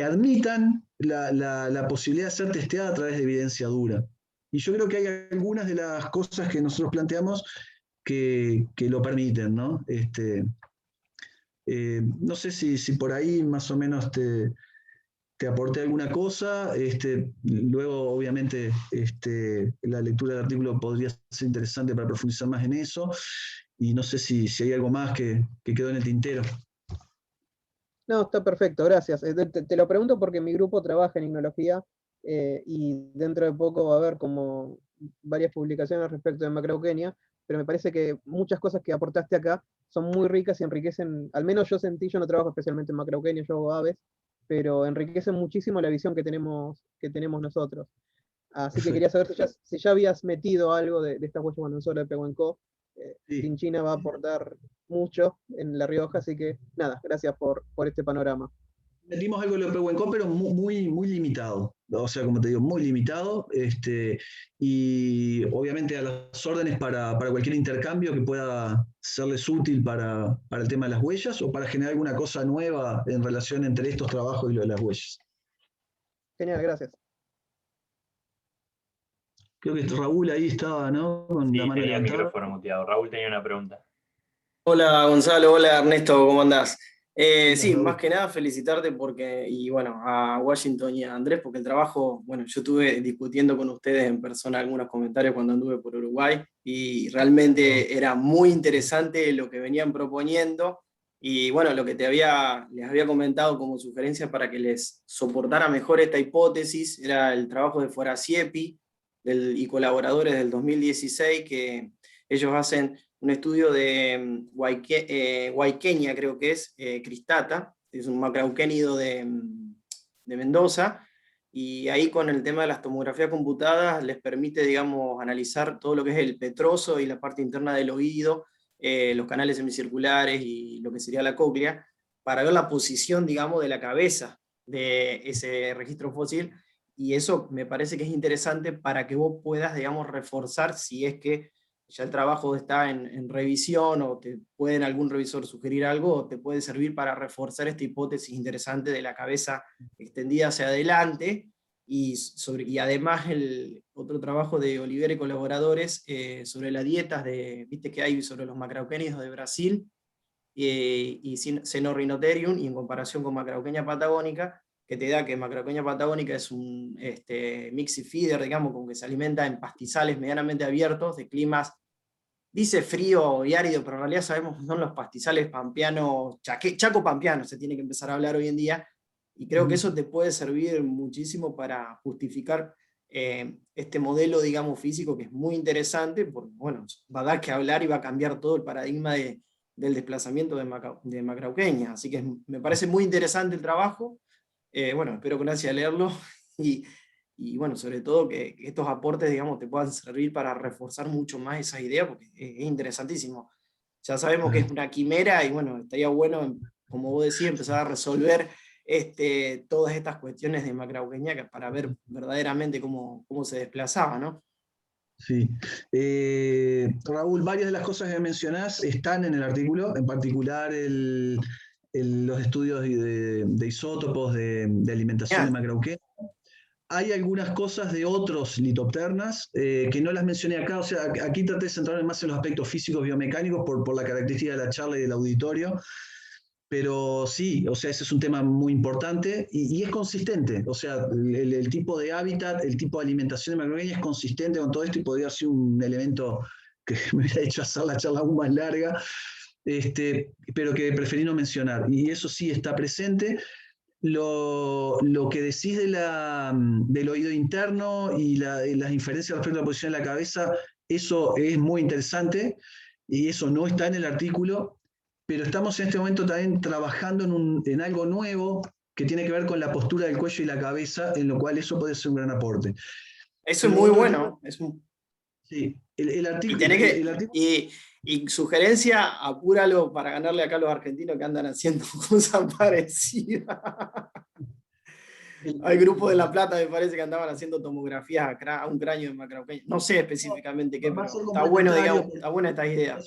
admitan la posibilidad de ser testeada a través de evidencia dura. Y yo creo que hay algunas de las cosas que nosotros planteamos que lo permiten, ¿no? No sé si por ahí más o menos te aporté alguna cosa. Luego, obviamente, la lectura del artículo podría ser interesante para profundizar más en eso. Y no sé si hay algo más que quedó en el tintero. No, está perfecto, gracias. Te lo pregunto porque mi grupo trabaja en ignología y dentro de poco va a haber como varias publicaciones respecto de Macrauchenia, pero me parece que muchas cosas que aportaste acá son muy ricas y enriquecen, al menos yo no trabajo especialmente en Macrauchenia, yo hago aves, pero enriquecen muchísimo la visión que tenemos nosotros. Así que quería Perfecto. saber si ya habías metido algo de esta huella guanonzola de Pehuenco. Sí. Chinchina va a aportar mucho en La Rioja, así que nada, gracias por este panorama. metimos algo de Lopehuencó, pero muy limitado. O sea, como te digo, muy limitado. Y obviamente a las órdenes para cualquier intercambio que pueda serles útil para el tema de las huellas o para generar alguna cosa nueva en relación entre estos trabajos y lo de las huellas. Genial, gracias. Creo que Raúl ahí estaba, ¿no? Con la Sí, mano tenía el levantada. micrófono muteado. Raúl tenía una pregunta. Hola Gonzalo, hola Ernesto, ¿cómo andás? Sí, Raúl. más que nada felicitarte porque, y bueno, a Washington y a Andrés, porque el trabajo, bueno, yo estuve discutiendo con ustedes en persona algunos comentarios cuando anduve por Uruguay y realmente era muy interesante lo que venían proponiendo y bueno, lo que les había comentado como sugerencia para que les soportara mejor esta hipótesis era el trabajo de Forasiepi y colaboradores del 2016 que ellos hacen un estudio de Huayqueña, creo que es, cristata, es un macrauquénido de Mendoza, y ahí con el tema de las tomografías computadas les permite, digamos, analizar todo lo que es el petroso y la parte interna del oído, los canales semicirculares y lo que sería la cóclea, para ver la posición, digamos, de la cabeza de ese registro fósil, y eso me parece que es interesante para que vos puedas, digamos, reforzar si es que ya el trabajo está en revisión o te pueden algún revisor sugerir algo, o te puede servir para reforzar esta hipótesis interesante de la cabeza extendida hacia adelante, y además el otro trabajo de Oliveira y colaboradores sobre las dietas viste que hay sobre los macrauquenios de Brasil, y Caenorhinotherium, y en comparación con Macrauqueña patagónica, que te da que Macrauqueña patagónica es un mixed feeder, digamos, con que se alimenta en pastizales medianamente abiertos de climas, dice frío y árido, pero en realidad sabemos que son los pastizales pampeanos, chaco-pampeanos, se tiene que empezar a hablar hoy en día, y creo que eso te puede servir muchísimo para justificar este modelo, digamos, físico, que es muy interesante, porque, bueno, va a dar que hablar y va a cambiar todo el paradigma del desplazamiento de Macrauqueña, así que me parece muy interesante el trabajo. Bueno, espero con ansia leerlo, y bueno, sobre todo que estos aportes, digamos, te puedan servir para reforzar mucho más esa idea, porque es interesantísimo. Ya sabemos que es una quimera, y bueno, estaría bueno, como vos decías, empezar a resolver todas estas cuestiones de Macrauqueña para ver verdaderamente cómo se desplazaba, ¿no? Sí. Raúl, varias de las cosas que mencionás están en el artículo, en particular los estudios de isótopos de alimentación de Macrauqueña. Hay algunas cosas de otros litopternas que no las mencioné acá, o sea, aquí traté de centrarme más en los aspectos físicos biomecánicos por la característica de la charla y del auditorio, pero sí, o sea, ese es un tema muy importante y es consistente, o sea, el tipo de hábitat, el tipo de alimentación de Macrauqueña es consistente con todo esto y podría ser un elemento que me hubiera hecho hacer la charla aún más larga, pero que preferí no mencionar, y eso sí está presente. Lo que decís del oído interno y las inferencias respecto a la posición de la cabeza, eso es muy interesante y eso no está en el artículo, pero estamos en este momento también trabajando en algo nuevo que tiene que ver con la postura del cuello y la cabeza, en lo cual eso puede ser un gran aporte. Eso es muy bueno. Sí, el artículo... Y sugerencia, apúralo para ganarle acá a los argentinos que andan haciendo cosas parecidas. Hay grupos de La Plata, me parece, que andaban haciendo tomografías a un cráneo de Macrauqueña. No sé específicamente qué, pero está bueno, digamos, está buena esta idea.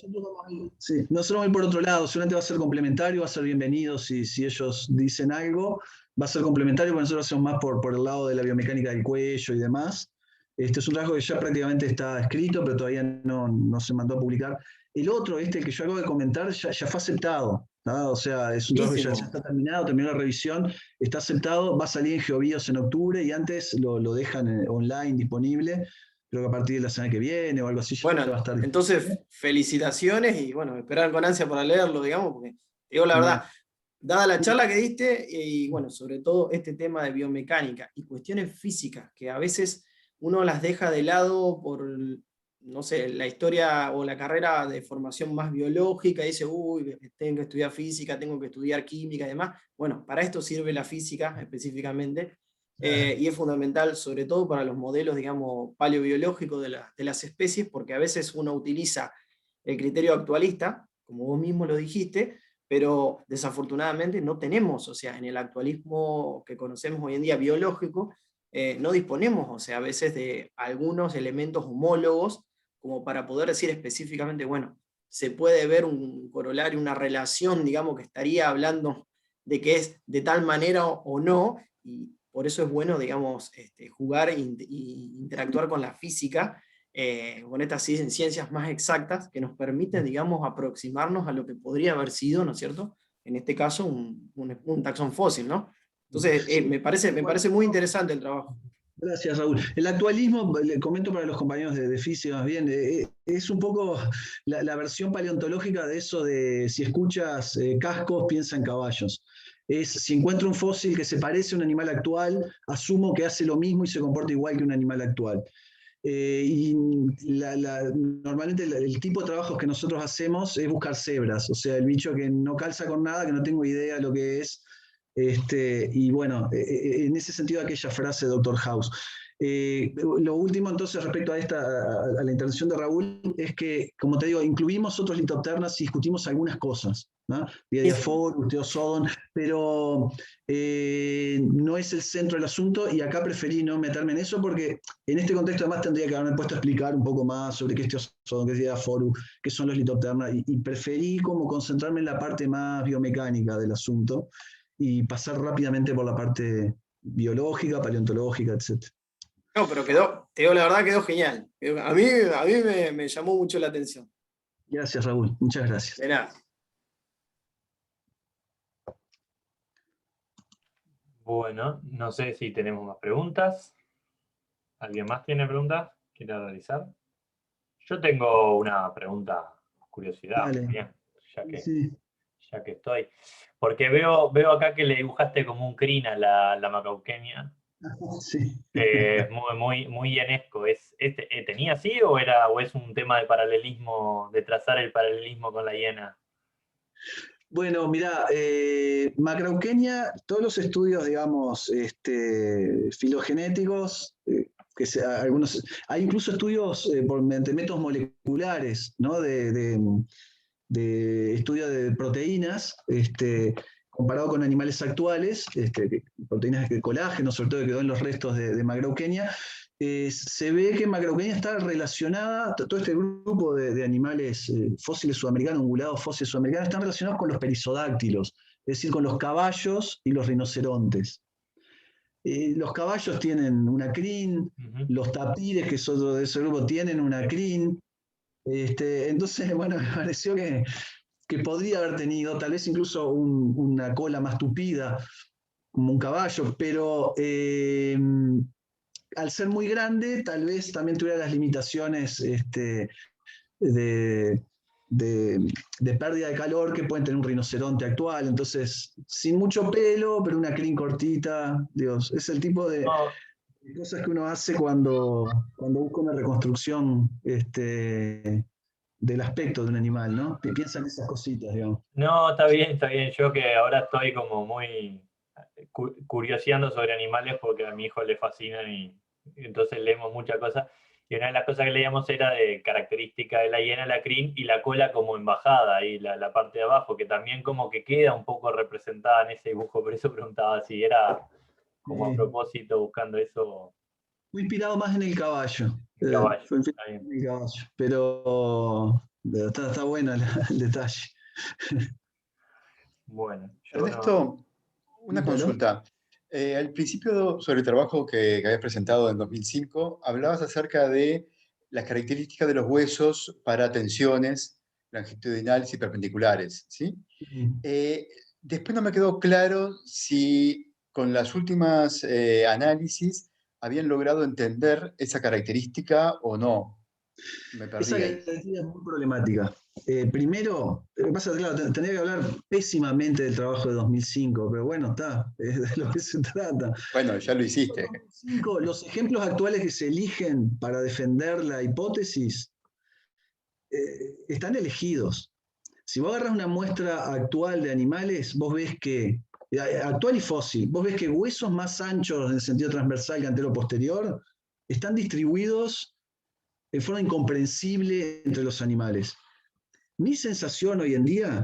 Sí, nosotros vamos a ir por otro lado, seguramente va a ser complementario, va a ser bienvenido si ellos dicen algo, va a ser complementario, porque nosotros hacemos más por el lado de la biomecánica del cuello y demás. Este es un trabajo que ya prácticamente está escrito, pero todavía no se mandó a publicar. El otro, el que yo acabo de comentar, ya fue aceptado, ¿no? O sea, es un trabajo que ya está terminado, terminó la revisión, está aceptado, va a salir en GeoBios en octubre y antes lo dejan online disponible. Creo que a partir de la semana que viene o algo así ya bueno, va a estar disponible. Entonces, felicitaciones y bueno, esperar con ansia para leerlo, digamos, porque digo la verdad, dada la charla que diste y bueno, sobre todo este tema de biomecánica y cuestiones físicas que a veces uno las deja de lado por, no sé, la historia o la carrera de formación más biológica, y dice, uy, tengo que estudiar física, tengo que estudiar química y demás. Bueno, para esto sirve la física específicamente, y es fundamental, sobre todo para los modelos, digamos, paleobiológicos de las especies, porque a veces uno utiliza el criterio actualista, como vos mismo lo dijiste, pero desafortunadamente no tenemos, o sea, en el actualismo que conocemos hoy en día biológico, no disponemos, o sea, a veces de algunos elementos homólogos como para poder decir específicamente, bueno, se puede ver un corolario, una relación, digamos, que estaría hablando de que es de tal manera o no, y por eso es bueno, digamos, jugar e interactuar con la física, con estas ciencias más exactas que nos permiten, digamos, aproximarnos a lo que podría haber sido, ¿no es cierto? En este caso, un taxón fósil, ¿no? Entonces, me parece muy interesante el trabajo. Gracias, Raúl. El actualismo, le comento para los compañeros de física más bien, es un poco la versión paleontológica de eso de si escuchas cascos, piensa en caballos. Si encuentro un fósil que se parece a un animal actual, asumo que hace lo mismo y se comporta igual que un animal actual. Normalmente el tipo de trabajos que nosotros hacemos es buscar cebras, o sea, el bicho que no calza con nada, que no tengo idea de lo que es. Y bueno, en ese sentido aquella frase de Dr. House. Lo último entonces respecto a la intervención de Raúl es que, como te digo, incluimos otros litopternas y discutimos algunas cosas, ¿no? Diadiaphorus, Teosodon, pero no es el centro del asunto y acá preferí no meterme en eso porque en este contexto además tendría que haberme puesto a explicar un poco más sobre qué es Teosodon, qué es Diadiaphorus, qué son los litopternas y preferí como concentrarme en la parte más biomecánica del asunto y pasar rápidamente por la parte biológica, paleontológica, etc. No, pero te digo la verdad, quedó genial. A mí me llamó mucho la atención. Gracias, Raúl. Muchas gracias. De nada. Bueno, no sé si tenemos más preguntas. ¿Alguien más tiene preguntas? ¿Quiere realizar? Yo tengo una pregunta, curiosidad, Dale. bien, Sí. ya que estoy. Porque veo acá que le dibujaste como un crin a la macauquenia. Sí. Es muy enesco. ¿Tenía así o es un tema de paralelismo, de trazar el paralelismo con la hiena? Bueno, mirá, Macrauquenia, todos los estudios, digamos, filogenéticos, hay incluso estudios mediante métodos moleculares, ¿no? De estudio de proteínas, comparado con animales actuales, proteínas de colágeno, sobre todo que quedó en los restos de Macrauquenia, se ve que Macrauquenia está relacionada, todo este grupo de animales fósiles sudamericanos, ungulados fósiles sudamericanos, están relacionados con los perisodáctilos, es decir, con los caballos y los rinocerontes. Los caballos tienen una crin, los tapires, que es otro de ese grupo, tienen una crin. Entonces, bueno, me pareció que podría haber tenido tal vez incluso una cola más tupida, como un caballo, pero al ser muy grande, tal vez también tuviera las limitaciones de pérdida de calor que pueden tener un rinoceronte actual. Entonces, sin mucho pelo, pero una crin cortita, Dios, es el tipo de cosas que uno hace cuando busca una reconstrucción del aspecto de un animal, ¿no? Piensa en esas cositas, digamos. No, está bien. Yo que ahora estoy como muy curioseando sobre animales porque a mi hijo le fascinan y entonces leemos muchas cosas. Y una de las cosas que leíamos era de característica de la hiena, la crin, y la cola como embajada, y la parte de abajo, que también como que queda un poco representada en ese dibujo. Por eso preguntaba si era como a propósito buscando eso. Fue inspirado más en el caballo. El caballo. Fue inspirado en el caballo. Pero está bueno el detalle. Bueno. Ernesto, una consulta. Al principio, sobre el trabajo que habías presentado en 2005, hablabas acerca de las características de los huesos para tensiones longitudinales y perpendiculares, ¿sí? Después no me quedó claro si con las últimas análisis habían logrado entender esa característica o no. Me perdí. Esa característica es muy problemática. Primero, claro, tendría que hablar pésimamente del trabajo de 2005, pero bueno, está, es de lo que se trata. Bueno, ya lo hiciste. Los ejemplos actuales que se eligen para defender la hipótesis están elegidos. Si vos agarras una muestra actual de animales, vos ves que, actual y fósil, vos ves que huesos más anchos en el sentido transversal que antero-posterior están distribuidos de forma incomprensible entre los animales. Mi sensación hoy en día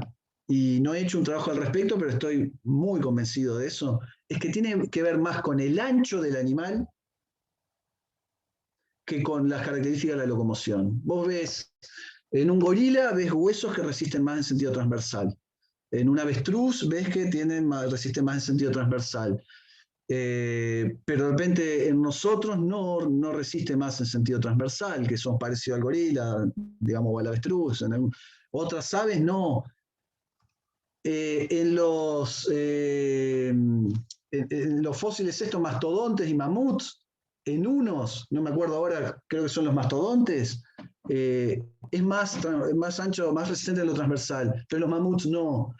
y no he hecho un trabajo al respecto, pero estoy muy convencido de eso, es que tiene que ver más con el ancho del animal que con las características de la locomoción. Vos ves, en un gorila ves huesos que resisten más en sentido transversal. En un avestruz ves que resisten más en sentido transversal. Pero de repente en nosotros no resiste más en sentido transversal, que son parecidos al gorila, digamos, o al avestruz. Otras aves no. En los fósiles estos mastodontes y mamuts, en unos, no me acuerdo ahora, creo que son los mastodontes, es más ancho, más resistente a lo transversal, pero los mamuts no.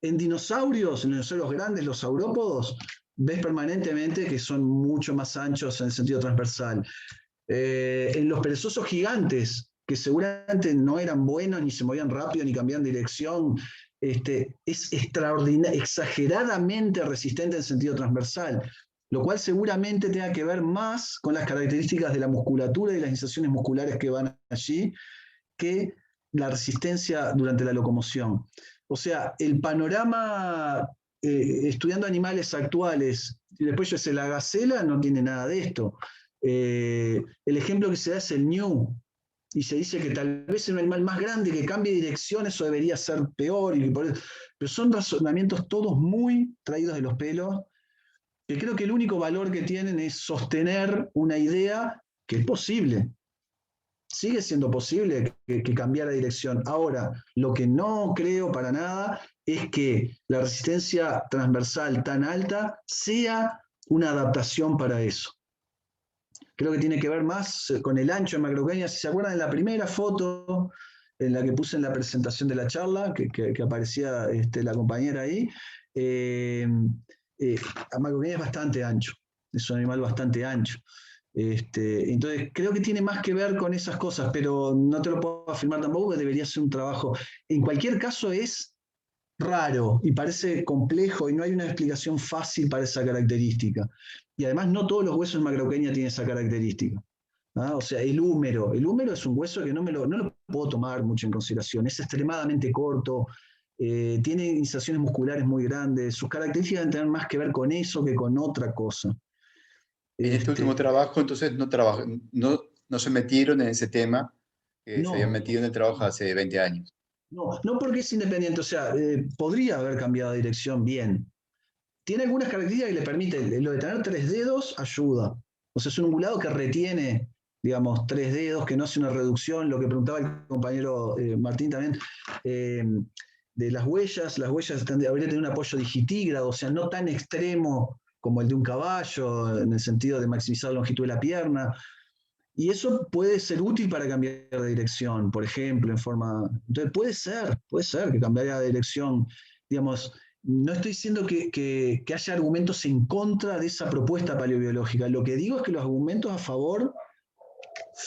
En dinosaurios grandes, los saurópodos, ves permanentemente que son mucho más anchos en el sentido transversal. En los perezosos gigantes, que seguramente no eran buenos, ni se movían rápido, ni cambiaban dirección, es exageradamente resistente en sentido transversal, lo cual seguramente tenga que ver más con las características de la musculatura y las inserciones musculares que van allí, que la resistencia durante la locomoción. O sea, el panorama estudiando animales actuales, y después yo sé, la gacela no tiene nada de esto. El ejemplo que se da es el ñu, y se dice que tal vez un animal más grande que cambie de dirección, eso debería ser peor, pero son razonamientos todos muy traídos de los pelos, que creo que el único valor que tienen es sostener una idea que es posible. Sigue siendo posible que cambiara de dirección. Ahora, lo que no creo para nada es que la resistencia transversal tan alta sea una adaptación para eso. Creo que tiene que ver más con el ancho de macroquenia. Si se acuerdan de la primera foto en la que puse en la presentación de la charla, que aparecía la compañera ahí, macroquenia es bastante ancho, es un animal bastante ancho. Entonces, creo que tiene más que ver con esas cosas, pero no te lo puedo afirmar tampoco, que debería ser un trabajo. En cualquier caso, es raro y parece complejo y no hay una explicación fácil para esa característica. Y además, no todos los huesos de macroquenia tienen esa característica. O sea, el húmero es un hueso que no lo puedo tomar mucho en consideración, es extremadamente corto, tiene inserciones musculares muy grandes, sus características deben tener más que ver con eso que con otra cosa. En este último trabajo, entonces, no se metieron en ese tema, que se habían metido en el trabajo hace 20 años. No porque es independiente, o sea, podría haber cambiado de dirección bien. Tiene algunas características que le permiten, lo de tener 3 dedos ayuda. O sea, es un ungulado que retiene, digamos, 3 dedos, que no hace una reducción, lo que preguntaba el compañero Martín también, de las huellas habría tener un apoyo digitígrado, o sea, no tan extremo como el de un caballo, en el sentido de maximizar la longitud de la pierna. Y eso puede ser útil para cambiar de dirección, por ejemplo, en forma... Entonces puede ser que cambiaría de dirección. Digamos, no estoy diciendo que haya argumentos en contra de esa propuesta paleobiológica. Lo que digo es que los argumentos a favor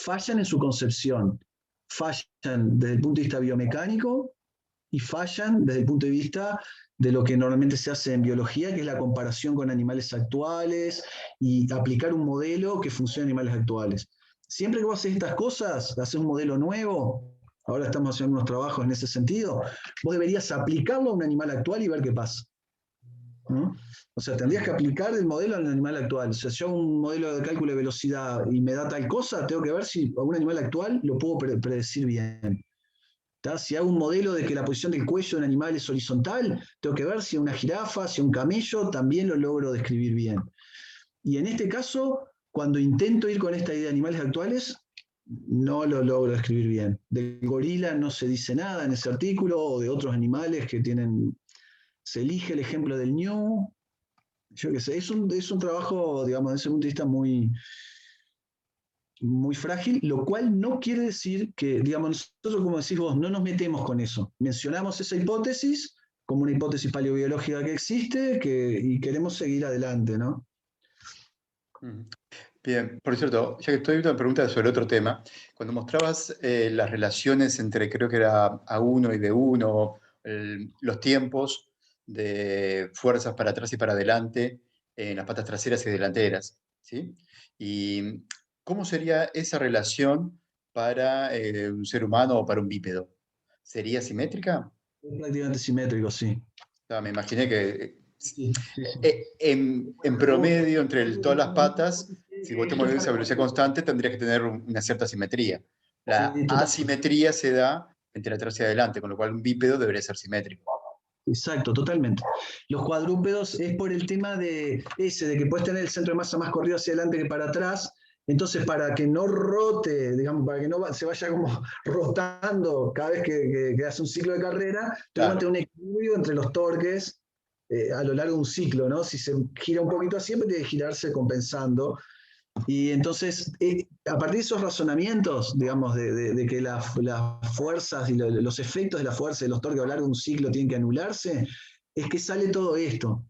fallan en su concepción. Fallan desde el punto de vista biomecánico y fallan desde el punto de vista de lo que normalmente se hace en biología, que es la comparación con animales actuales y aplicar un modelo que funcione en animales actuales. Siempre que vos haces estas cosas, haces un modelo nuevo, ahora estamos haciendo unos trabajos en ese sentido, vos deberías aplicarlo a un animal actual y ver qué pasa. ¿No? O sea, tendrías que aplicar el modelo al animal actual. O sea, si hago un modelo de cálculo de velocidad y me da tal cosa, tengo que ver si a un animal actual lo puedo predecir bien. Si hago un modelo de que la posición del cuello de un animal es horizontal, tengo que ver si una jirafa, si un camello, también lo logro describir bien. Y en este caso, cuando intento ir con esta idea de animales actuales, no lo logro describir bien. Del gorila no se dice nada en ese artículo, o de otros animales que tienen... Se elige el ejemplo del ñu. Yo qué sé, es un trabajo, digamos, desde ese punto de vista muy frágil, lo cual no quiere decir que, digamos, nosotros, como decís vos, no nos metemos con eso. Mencionamos esa hipótesis como una hipótesis paleobiológica que existe y queremos seguir adelante, ¿no? Bien, por cierto, ya que estoy, una pregunta sobre otro tema. Cuando mostrabas las relaciones entre, creo que era A1 y B1, los tiempos de fuerzas para atrás y para adelante en las patas traseras y delanteras, ¿sí? ¿Y cómo sería esa relación para un ser humano o para un bípedo? ¿Sería simétrica? Es prácticamente simétrico, sí. Me imaginé que Sí, sí, sí. en promedio, entre todas las patas, si vos te mueves a velocidad constante, tendrías que tener una cierta simetría. La Sí, total. asimetría se da entre atrás y adelante, con lo cual un bípedo debería ser simétrico. Exacto, totalmente. Los cuadrúpedos es por el tema de que puedes tener el centro de masa más corrido hacia adelante que para atrás. Entonces, para que no rote, digamos, para que no se vaya como rotando cada vez que hace un ciclo de carrera, tú vas a tener un equilibrio entre los torques a lo largo de un ciclo, ¿no? Si se gira un poquito siempre tiene que girarse compensando. Y entonces, a partir de esos razonamientos, digamos, de que las fuerzas y los efectos de la fuerza y los torques a lo largo de un ciclo tienen que anularse, es que sale todo esto.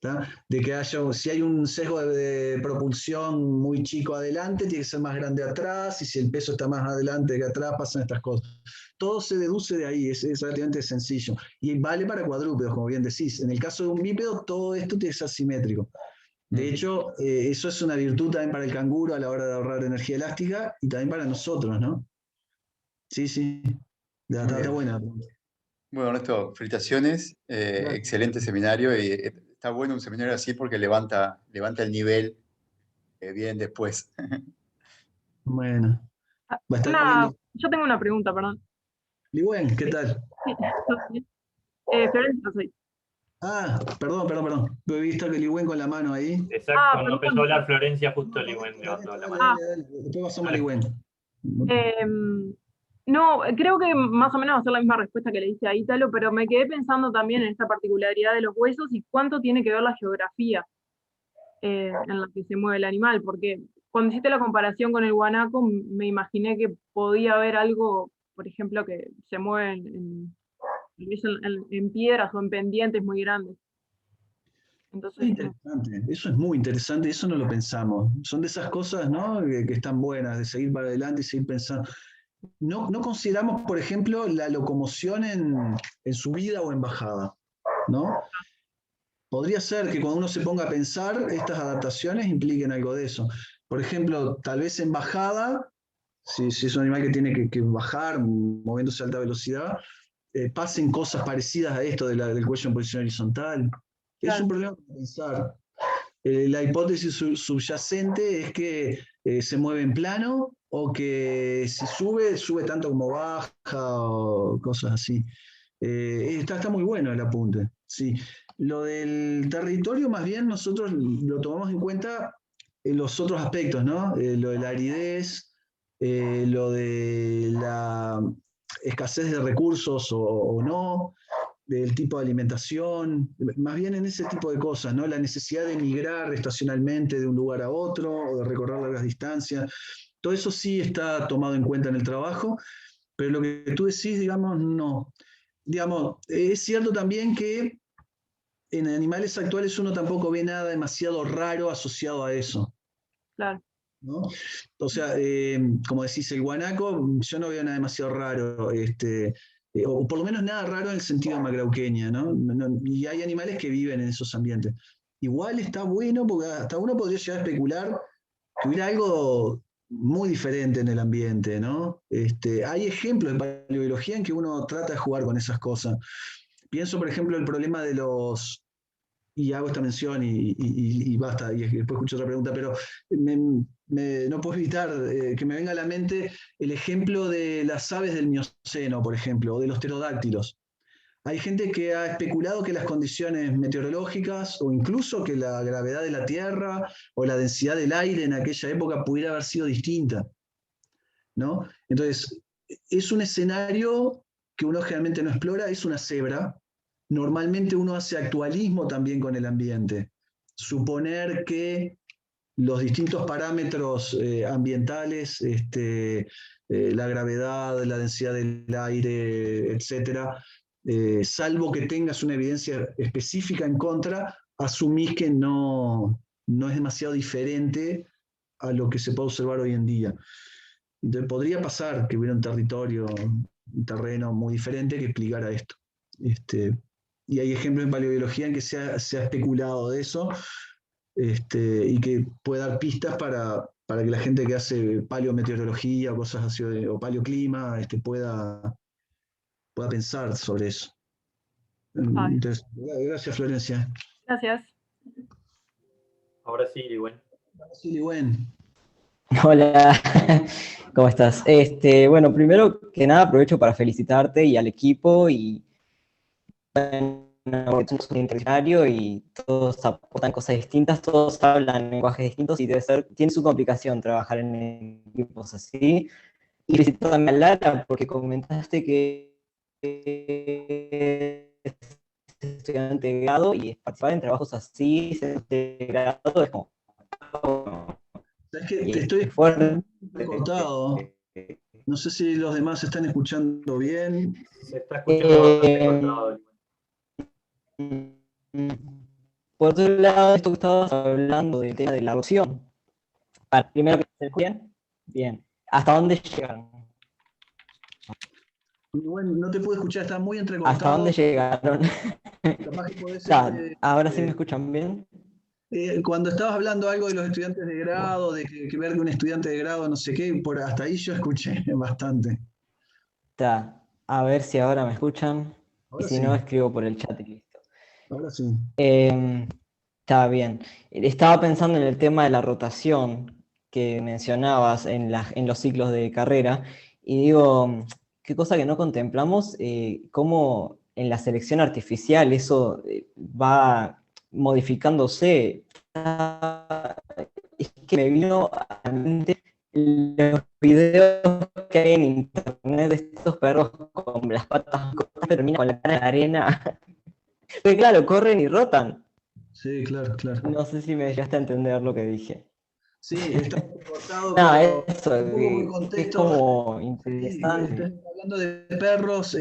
¿Tá? De que si hay un sesgo de propulsión muy chico adelante, tiene que ser más grande atrás, y si el peso está más adelante que atrás, pasan estas cosas. Todo se deduce de ahí, es relativamente sencillo. Y vale para cuadrúpedos, como bien decís. En el caso de un bípedo, todo esto tiene que ser simétrico. De hecho, eso es una virtud también para el canguro a la hora de ahorrar energía elástica y también para nosotros, ¿no? Sí, sí. Está buena. Bueno, Ernesto, felicitaciones. Excelente seminario y está bueno un seminario así porque levanta el nivel bien después. Bueno. Va a estar lindo. Yo tengo una pregunta, perdón. Ligüen, ¿qué tal? Florencia soy. Ah, perdón. He visto que Ligüen con la mano ahí. Exacto, cuando empezó a hablar Florencia, justo Ligüen levantó la mano. Dale. Después pasamos a Ligüen. No, creo que más o menos va a ser la misma respuesta que le diste a Ítalo, pero me quedé pensando también en esta particularidad de los huesos y cuánto tiene que ver la geografía en la que se mueve el animal, porque cuando hiciste la comparación con el guanaco, me imaginé que podía haber algo, por ejemplo, que se mueve en piedras o en pendientes muy grandes. Entonces, eso es muy interesante, eso no lo pensamos. Son de esas cosas, ¿no? que están buenas, de seguir para adelante y seguir pensando. No consideramos, por ejemplo, la locomoción en subida o en bajada, ¿no? Podría ser que cuando uno se ponga a pensar, estas adaptaciones impliquen algo de eso. Por ejemplo, tal vez en bajada, si es un animal que tiene que bajar moviéndose a alta velocidad, pasen cosas parecidas a esto del cuello en posición horizontal. Claro. Es un problema para pensar. La hipótesis subyacente es que se mueve en plano o que si sube tanto como baja o cosas así. Está muy bueno el apunte. Sí. Lo del territorio, más bien, nosotros lo tomamos en cuenta en los otros aspectos, ¿no? Lo de la aridez, lo de la escasez de recursos o no, del tipo de alimentación, más bien en ese tipo de cosas, ¿no? La necesidad de migrar estacionalmente de un lugar a otro o de recorrer largas distancias. Todo eso sí está tomado en cuenta en el trabajo, pero lo que tú decís, digamos, no. Digamos, es cierto también que en animales actuales uno tampoco ve nada demasiado raro asociado a eso. Claro. ¿No? O sea, como decís, el guanaco, yo no veo nada demasiado raro, o por lo menos nada raro en el sentido de macrauqueña, ¿no? Y hay animales que viven en esos ambientes. Igual está bueno porque hasta uno podría llegar a especular que hubiera algo muy diferente en el ambiente, ¿no? Hay ejemplos de paleobiología en que uno trata de jugar con esas cosas. Pienso, por ejemplo, el problema de los... Y hago esta mención y basta, y después escucho otra pregunta, pero no puedo evitar que me venga a la mente el ejemplo de las aves del Mioceno, por ejemplo, o de los pterodáctilos. Hay gente que ha especulado que las condiciones meteorológicas o incluso que la gravedad de la Tierra o la densidad del aire en aquella época pudiera haber sido distinta, ¿no? Entonces, es un escenario que uno generalmente no explora, es una cebra. Normalmente uno hace actualismo también con el ambiente. Suponer que los distintos parámetros ambientales, la gravedad, la densidad del aire, etcétera, salvo que tengas una evidencia específica en contra, asumís que no es demasiado diferente a lo que se puede observar hoy en día. Entonces podría pasar que hubiera un territorio, un terreno muy diferente que explicara esto. Y hay ejemplos en paleobiología en que se ha especulado de eso, y que puede dar pistas para que la gente que hace paleometeorología o cosas así, o paleoclima, pueda pensar sobre eso. Interesante. Gracias, Florencia. Gracias. Ahora sí, Ligüen. Sí, Ligüen. Hola, ¿cómo estás? Bueno, primero que nada aprovecho para felicitarte y al equipo y bueno, somos un interdisciplinario y todos aportan cosas distintas, todos hablan lenguajes distintos y tiene su complicación trabajar en equipos así. Y felicito también a Lara porque comentaste que es estudiante de grado y participar en trabajos así, ser de grado es como... Es que te Y estoy fuerte. cortado. No sé si los demás se están escuchando bien. Se está escuchando bastante cortado. Por otro lado, esto que estabas hablando del tema de la erosión. Primero que se escuchen, bien. ¿Hasta dónde llegaron? Bueno, no te puedo escuchar, está muy entrecortado. ¿Hasta dónde llegaron? Capaz que podés, ¿Ahora sí me escuchan bien? Cuando estabas hablando algo de los estudiantes de grado, de que ver que un estudiante de grado, no sé qué, por hasta ahí yo escuché bastante. A ver si ahora me escuchan. Ahora y si sí. no, escribo por el chat y listo. Ahora sí. Está bien. Estaba pensando en el tema de la rotación que mencionabas en los ciclos de carrera. Y digo, qué cosa que no contemplamos, cómo en la selección artificial eso va modificándose. Es que me vino a la mente los videos que hay en internet de estos perros con las patas cortas, terminan con la cara en la arena. Pero claro, corren y rotan. Sí, claro, claro. No sé si me llegaste a entender lo que dije. Sí, está cortado, No, pero eso un poco por es contexto. como Sí, interesante. estás hablando de perros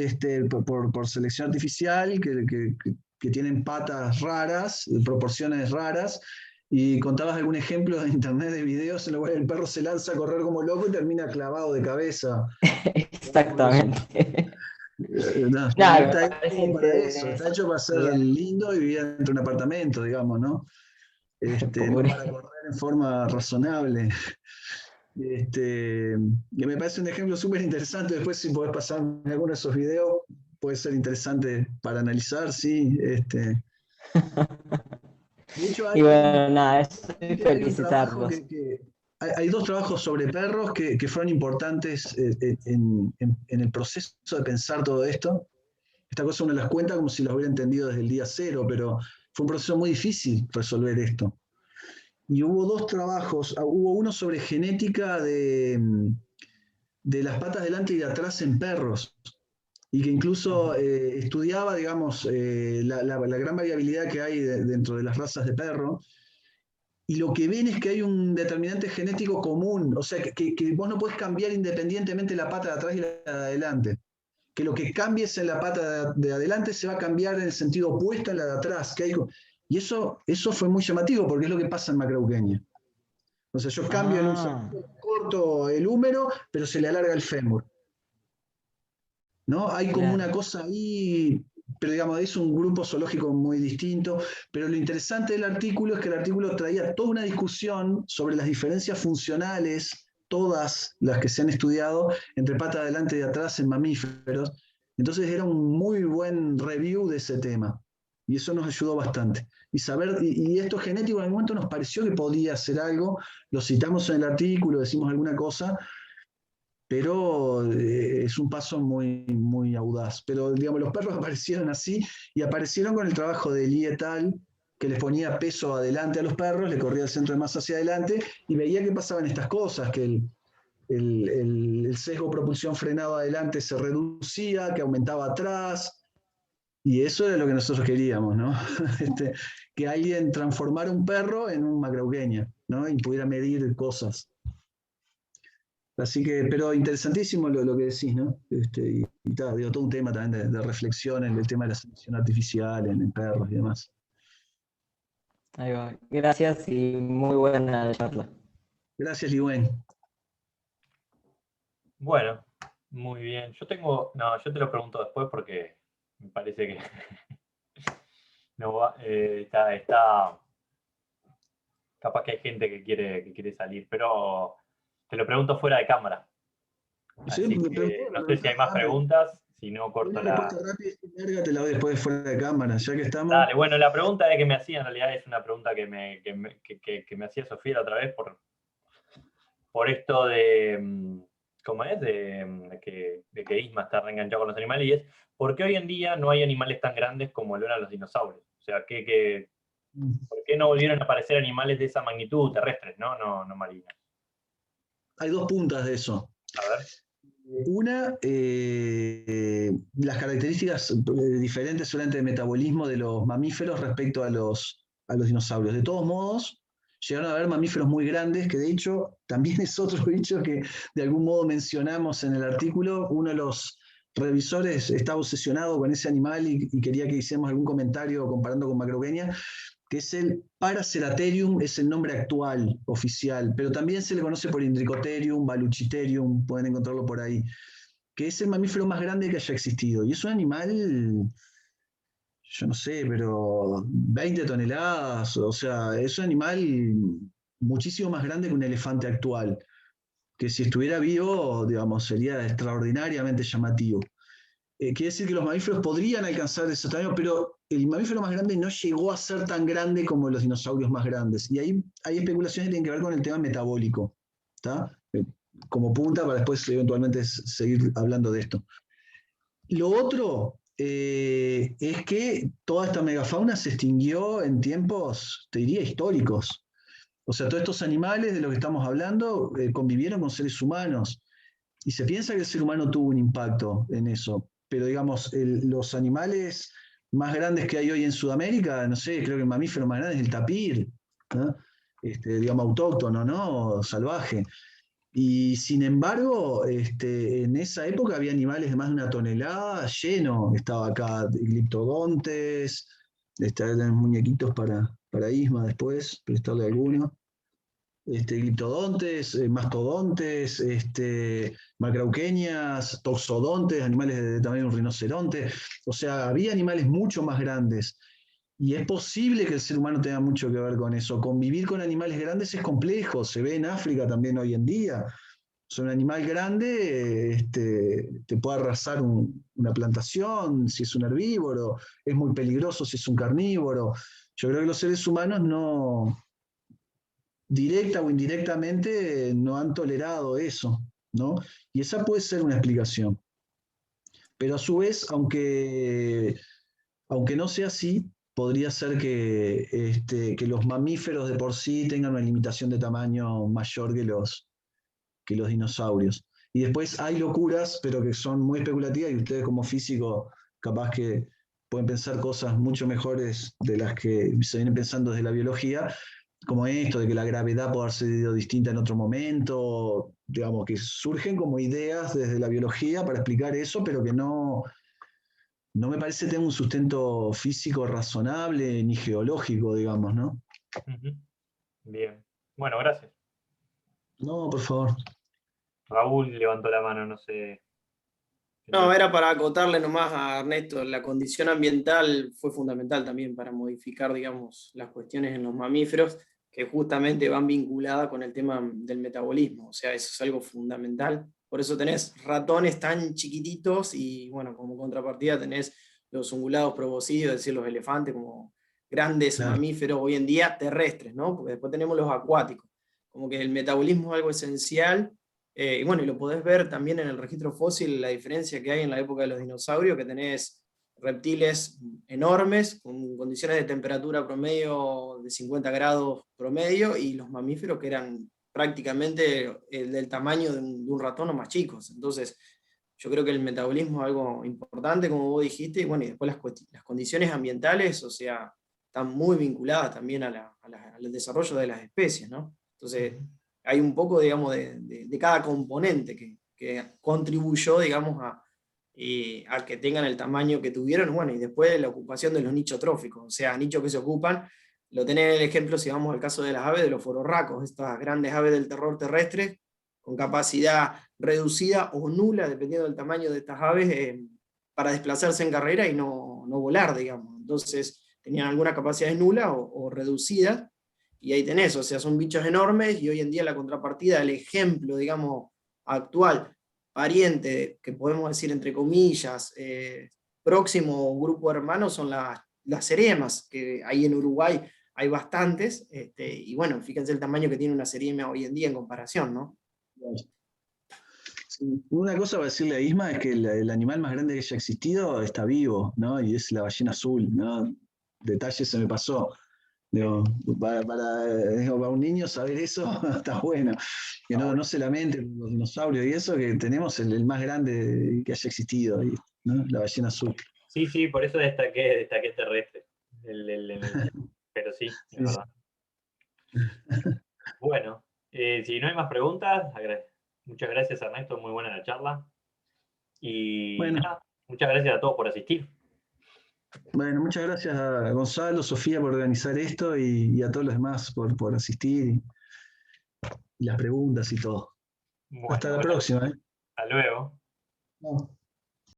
por selección artificial que tienen patas raras, proporciones raras, y contabas algún ejemplo de internet de videos en los cuales el perro se lanza a correr como loco y termina clavado de cabeza. Exactamente. No, Nada, me está parece hecho para eso, está hecho para ser interesante. lindo y vivir dentro de un apartamento, digamos, ¿no? No para correr en forma razonable. Que me parece un ejemplo súper interesante. Después, si podés pasar alguno de esos videos, puede ser interesante para analizar, sí. De hecho, Y bueno, nada, eso es hay un trabajo felicitarlos. hay dos trabajos sobre perros que fueron importantes en el proceso de pensar todo esto. Esta cosa uno las cuenta como si las hubiera entendido desde el día cero, pero fue un proceso muy difícil resolver esto. Y hubo dos trabajos, hubo uno sobre genética de las patas delante y de atrás en perros, y que incluso estudiaba, digamos, la gran variabilidad que hay dentro de las razas de perro. Y lo que ven es que hay un determinante genético común, o sea, que vos no podés cambiar independientemente la pata de atrás y la de adelante. Que lo que cambies en la pata de adelante se va a cambiar en el sentido opuesto a la de atrás. Y eso fue muy llamativo, porque es lo que pasa en Macrauqueña. O sea, yo cambio en un segundo, corto el húmero, pero se le alarga el fémur. ¿No? Hay como una cosa ahí, pero digamos, es un grupo zoológico muy distinto. Pero lo interesante del artículo es que el artículo traía toda una discusión sobre las diferencias funcionales, todas las que se han estudiado, entre pata de adelante y de atrás en mamíferos. Entonces era un muy buen review de ese tema. Y eso nos ayudó bastante. Y saber, y esto genético en algún momento nos pareció que podía ser algo, lo citamos en el artículo, decimos alguna cosa, pero es un paso muy, muy audaz. Pero digamos, los perros aparecieron así y aparecieron con el trabajo de Lee et al, que les ponía peso adelante a los perros, le corría el centro de masa hacia adelante y veía que pasaban estas cosas, que el sesgo propulsión frenado adelante se reducía, que aumentaba atrás. Y eso era lo que nosotros queríamos, ¿no? Que alguien transformara un perro en un macrauqueña, ¿no? Y pudiera medir cosas. Así que, pero interesantísimo lo que decís, ¿no? Digo, todo un tema también de reflexión en el tema de la selección artificial, en perros y demás. Ahí va. Gracias y muy buena la charla. Gracias, Ligüen. Bueno, muy bien. Yo te lo pregunto después porque me parece que no va, está capaz que hay gente que quiere salir, pero te lo pregunto fuera de cámara. Sí, Así que no sé si hay más preguntas. Si no, corto Una la... respuesta rápida y larga te la doy después de fuera de cámara, ya que estamos. Dale, bueno, la pregunta que me hacía en realidad es una pregunta que me hacía Sofía la otra vez por esto de, ¿cómo es? De que Isma está reenganchado con los animales, y es, ¿por qué hoy en día no hay animales tan grandes como lo eran los dinosaurios? O sea, ¿por qué no volvieron a aparecer animales de esa magnitud, terrestres, no marinos? Hay dos puntas de eso. A ver. Una, las características diferentes solamente de metabolismo de los mamíferos respecto a los dinosaurios. De todos modos, llegaron a haber mamíferos muy grandes, que de hecho también es otro bicho que de algún modo mencionamos en el artículo. Uno de los revisores estaba obsesionado con ese animal y quería que hiciéramos algún comentario comparando con Macrauchenia, que es el Paraceratherium, es el nombre actual, oficial, pero también se le conoce por Indricotherium, Baluchitherium, pueden encontrarlo por ahí, que es el mamífero más grande que haya existido. Y es un animal, yo no sé, pero 20 toneladas, o sea, es un animal muchísimo más grande que un elefante actual, que si estuviera vivo, digamos, sería extraordinariamente llamativo. Quiere decir que los mamíferos podrían alcanzar ese tamaño, pero el mamífero más grande no llegó a ser tan grande como los dinosaurios más grandes. Y ahí hay especulaciones que tienen que ver con el tema metabólico, ¿tá? Como punta para después eventualmente seguir hablando de esto. Lo otro es que toda esta megafauna se extinguió en tiempos, te diría, históricos. O sea, todos estos animales de los que estamos hablando convivieron con seres humanos. Y se piensa que el ser humano tuvo un impacto en eso. Pero digamos, los animales más grandes que hay hoy en Sudamérica, no sé, creo que el mamífero más grande es el tapir, ¿no? Digamos, autóctono, ¿no? Salvaje. Y sin embargo, en esa época había animales de más de 1 tonelada, lleno. Estaba acá gliptodontes, estaban muñequitos para Isma después, prestarle alguno. Gliptodontes, mastodontes, macrauchenias, toxodontes, animales de tamaño de un rinoceronte. O sea, había animales mucho más grandes. Y es posible que el ser humano tenga mucho que ver con eso. Convivir con animales grandes es complejo. Se ve en África también hoy en día. O sea, un animal grande te puede arrasar una plantación si es un herbívoro. Es muy peligroso si es un carnívoro. Yo creo que los seres humanos no, directa o indirectamente, no han tolerado eso, ¿no? Y esa puede ser una explicación. Pero a su vez, aunque no sea así, podría ser que los mamíferos de por sí tengan una limitación de tamaño mayor que los dinosaurios. Y después hay locuras, pero que son muy especulativas, y ustedes como físicos capaz que pueden pensar cosas mucho mejores de las que se vienen pensando desde la biología, como esto de que la gravedad puede haber sido distinta en otro momento, digamos, que surgen como ideas desde la biología para explicar eso, pero que no me parece tener un sustento físico razonable ni geológico, digamos, ¿no? Bien. Bueno, gracias. No, por favor. Raúl levantó la mano, no sé. No, era para acotarle nomás a Ernesto, la condición ambiental fue fundamental también para modificar, digamos, las cuestiones en los mamíferos, que justamente van vinculadas con el tema del metabolismo, o sea, eso es algo fundamental. Por eso tenés ratones tan chiquititos y, bueno, como contrapartida tenés los ungulados proboscideos, es decir, los elefantes como grandes mamíferos hoy en día terrestres, ¿no? Porque después tenemos los acuáticos. Como que el metabolismo es algo esencial. Y bueno, y lo podés ver también en el registro fósil, la diferencia que hay en la época de los dinosaurios, que tenés reptiles enormes, con condiciones de temperatura promedio de 50 grados promedio, y los mamíferos que eran prácticamente del tamaño de un ratón o más chicos. Entonces, yo creo que el metabolismo es algo importante, como vos dijiste, y bueno, y después las condiciones ambientales, o sea, están muy vinculadas también al desarrollo de las especies, ¿no? Entonces, hay un poco, digamos, de cada componente que contribuyó, digamos, a que tengan el tamaño que tuvieron, bueno, y después la ocupación de los nichos tróficos, o sea, nichos que se ocupan, lo tenés el ejemplo, si vamos al caso de las aves, de los fororracos, estas grandes aves del terror terrestre, con capacidad reducida o nula, dependiendo del tamaño de estas aves, para desplazarse en carrera y no volar, digamos. Entonces, tenían alguna capacidad nula o reducida, y ahí tenés, o sea, son bichos enormes, y hoy en día la contrapartida, el ejemplo, digamos, actual pariente, que podemos decir entre comillas, próximo grupo hermano son las seriemas, que ahí en Uruguay hay bastantes, y bueno, fíjense el tamaño que tiene una seriema hoy en día en comparación, ¿no? Sí. Una cosa para decirle a Isma es que el animal más grande que haya existido está vivo, ¿no? Y es la ballena azul, ¿no? Detalle se me pasó. Digo, para un niño saber eso está bueno. Que no se lamente los dinosaurios y eso, que tenemos el más grande que haya existido, ¿no? La ballena azul. Sí, sí, por eso destaqué terrestre. Pero sí, es Sí, sí. verdad. Bueno, si no hay más preguntas, muchas gracias, Ernesto, muy buena la charla. Y Bueno. nada, muchas gracias a todos por asistir. Bueno, muchas gracias a Gonzalo, Sofía por organizar esto y a todos los demás por asistir y las preguntas y todo. Bueno, Hasta la próxima. hasta luego. No.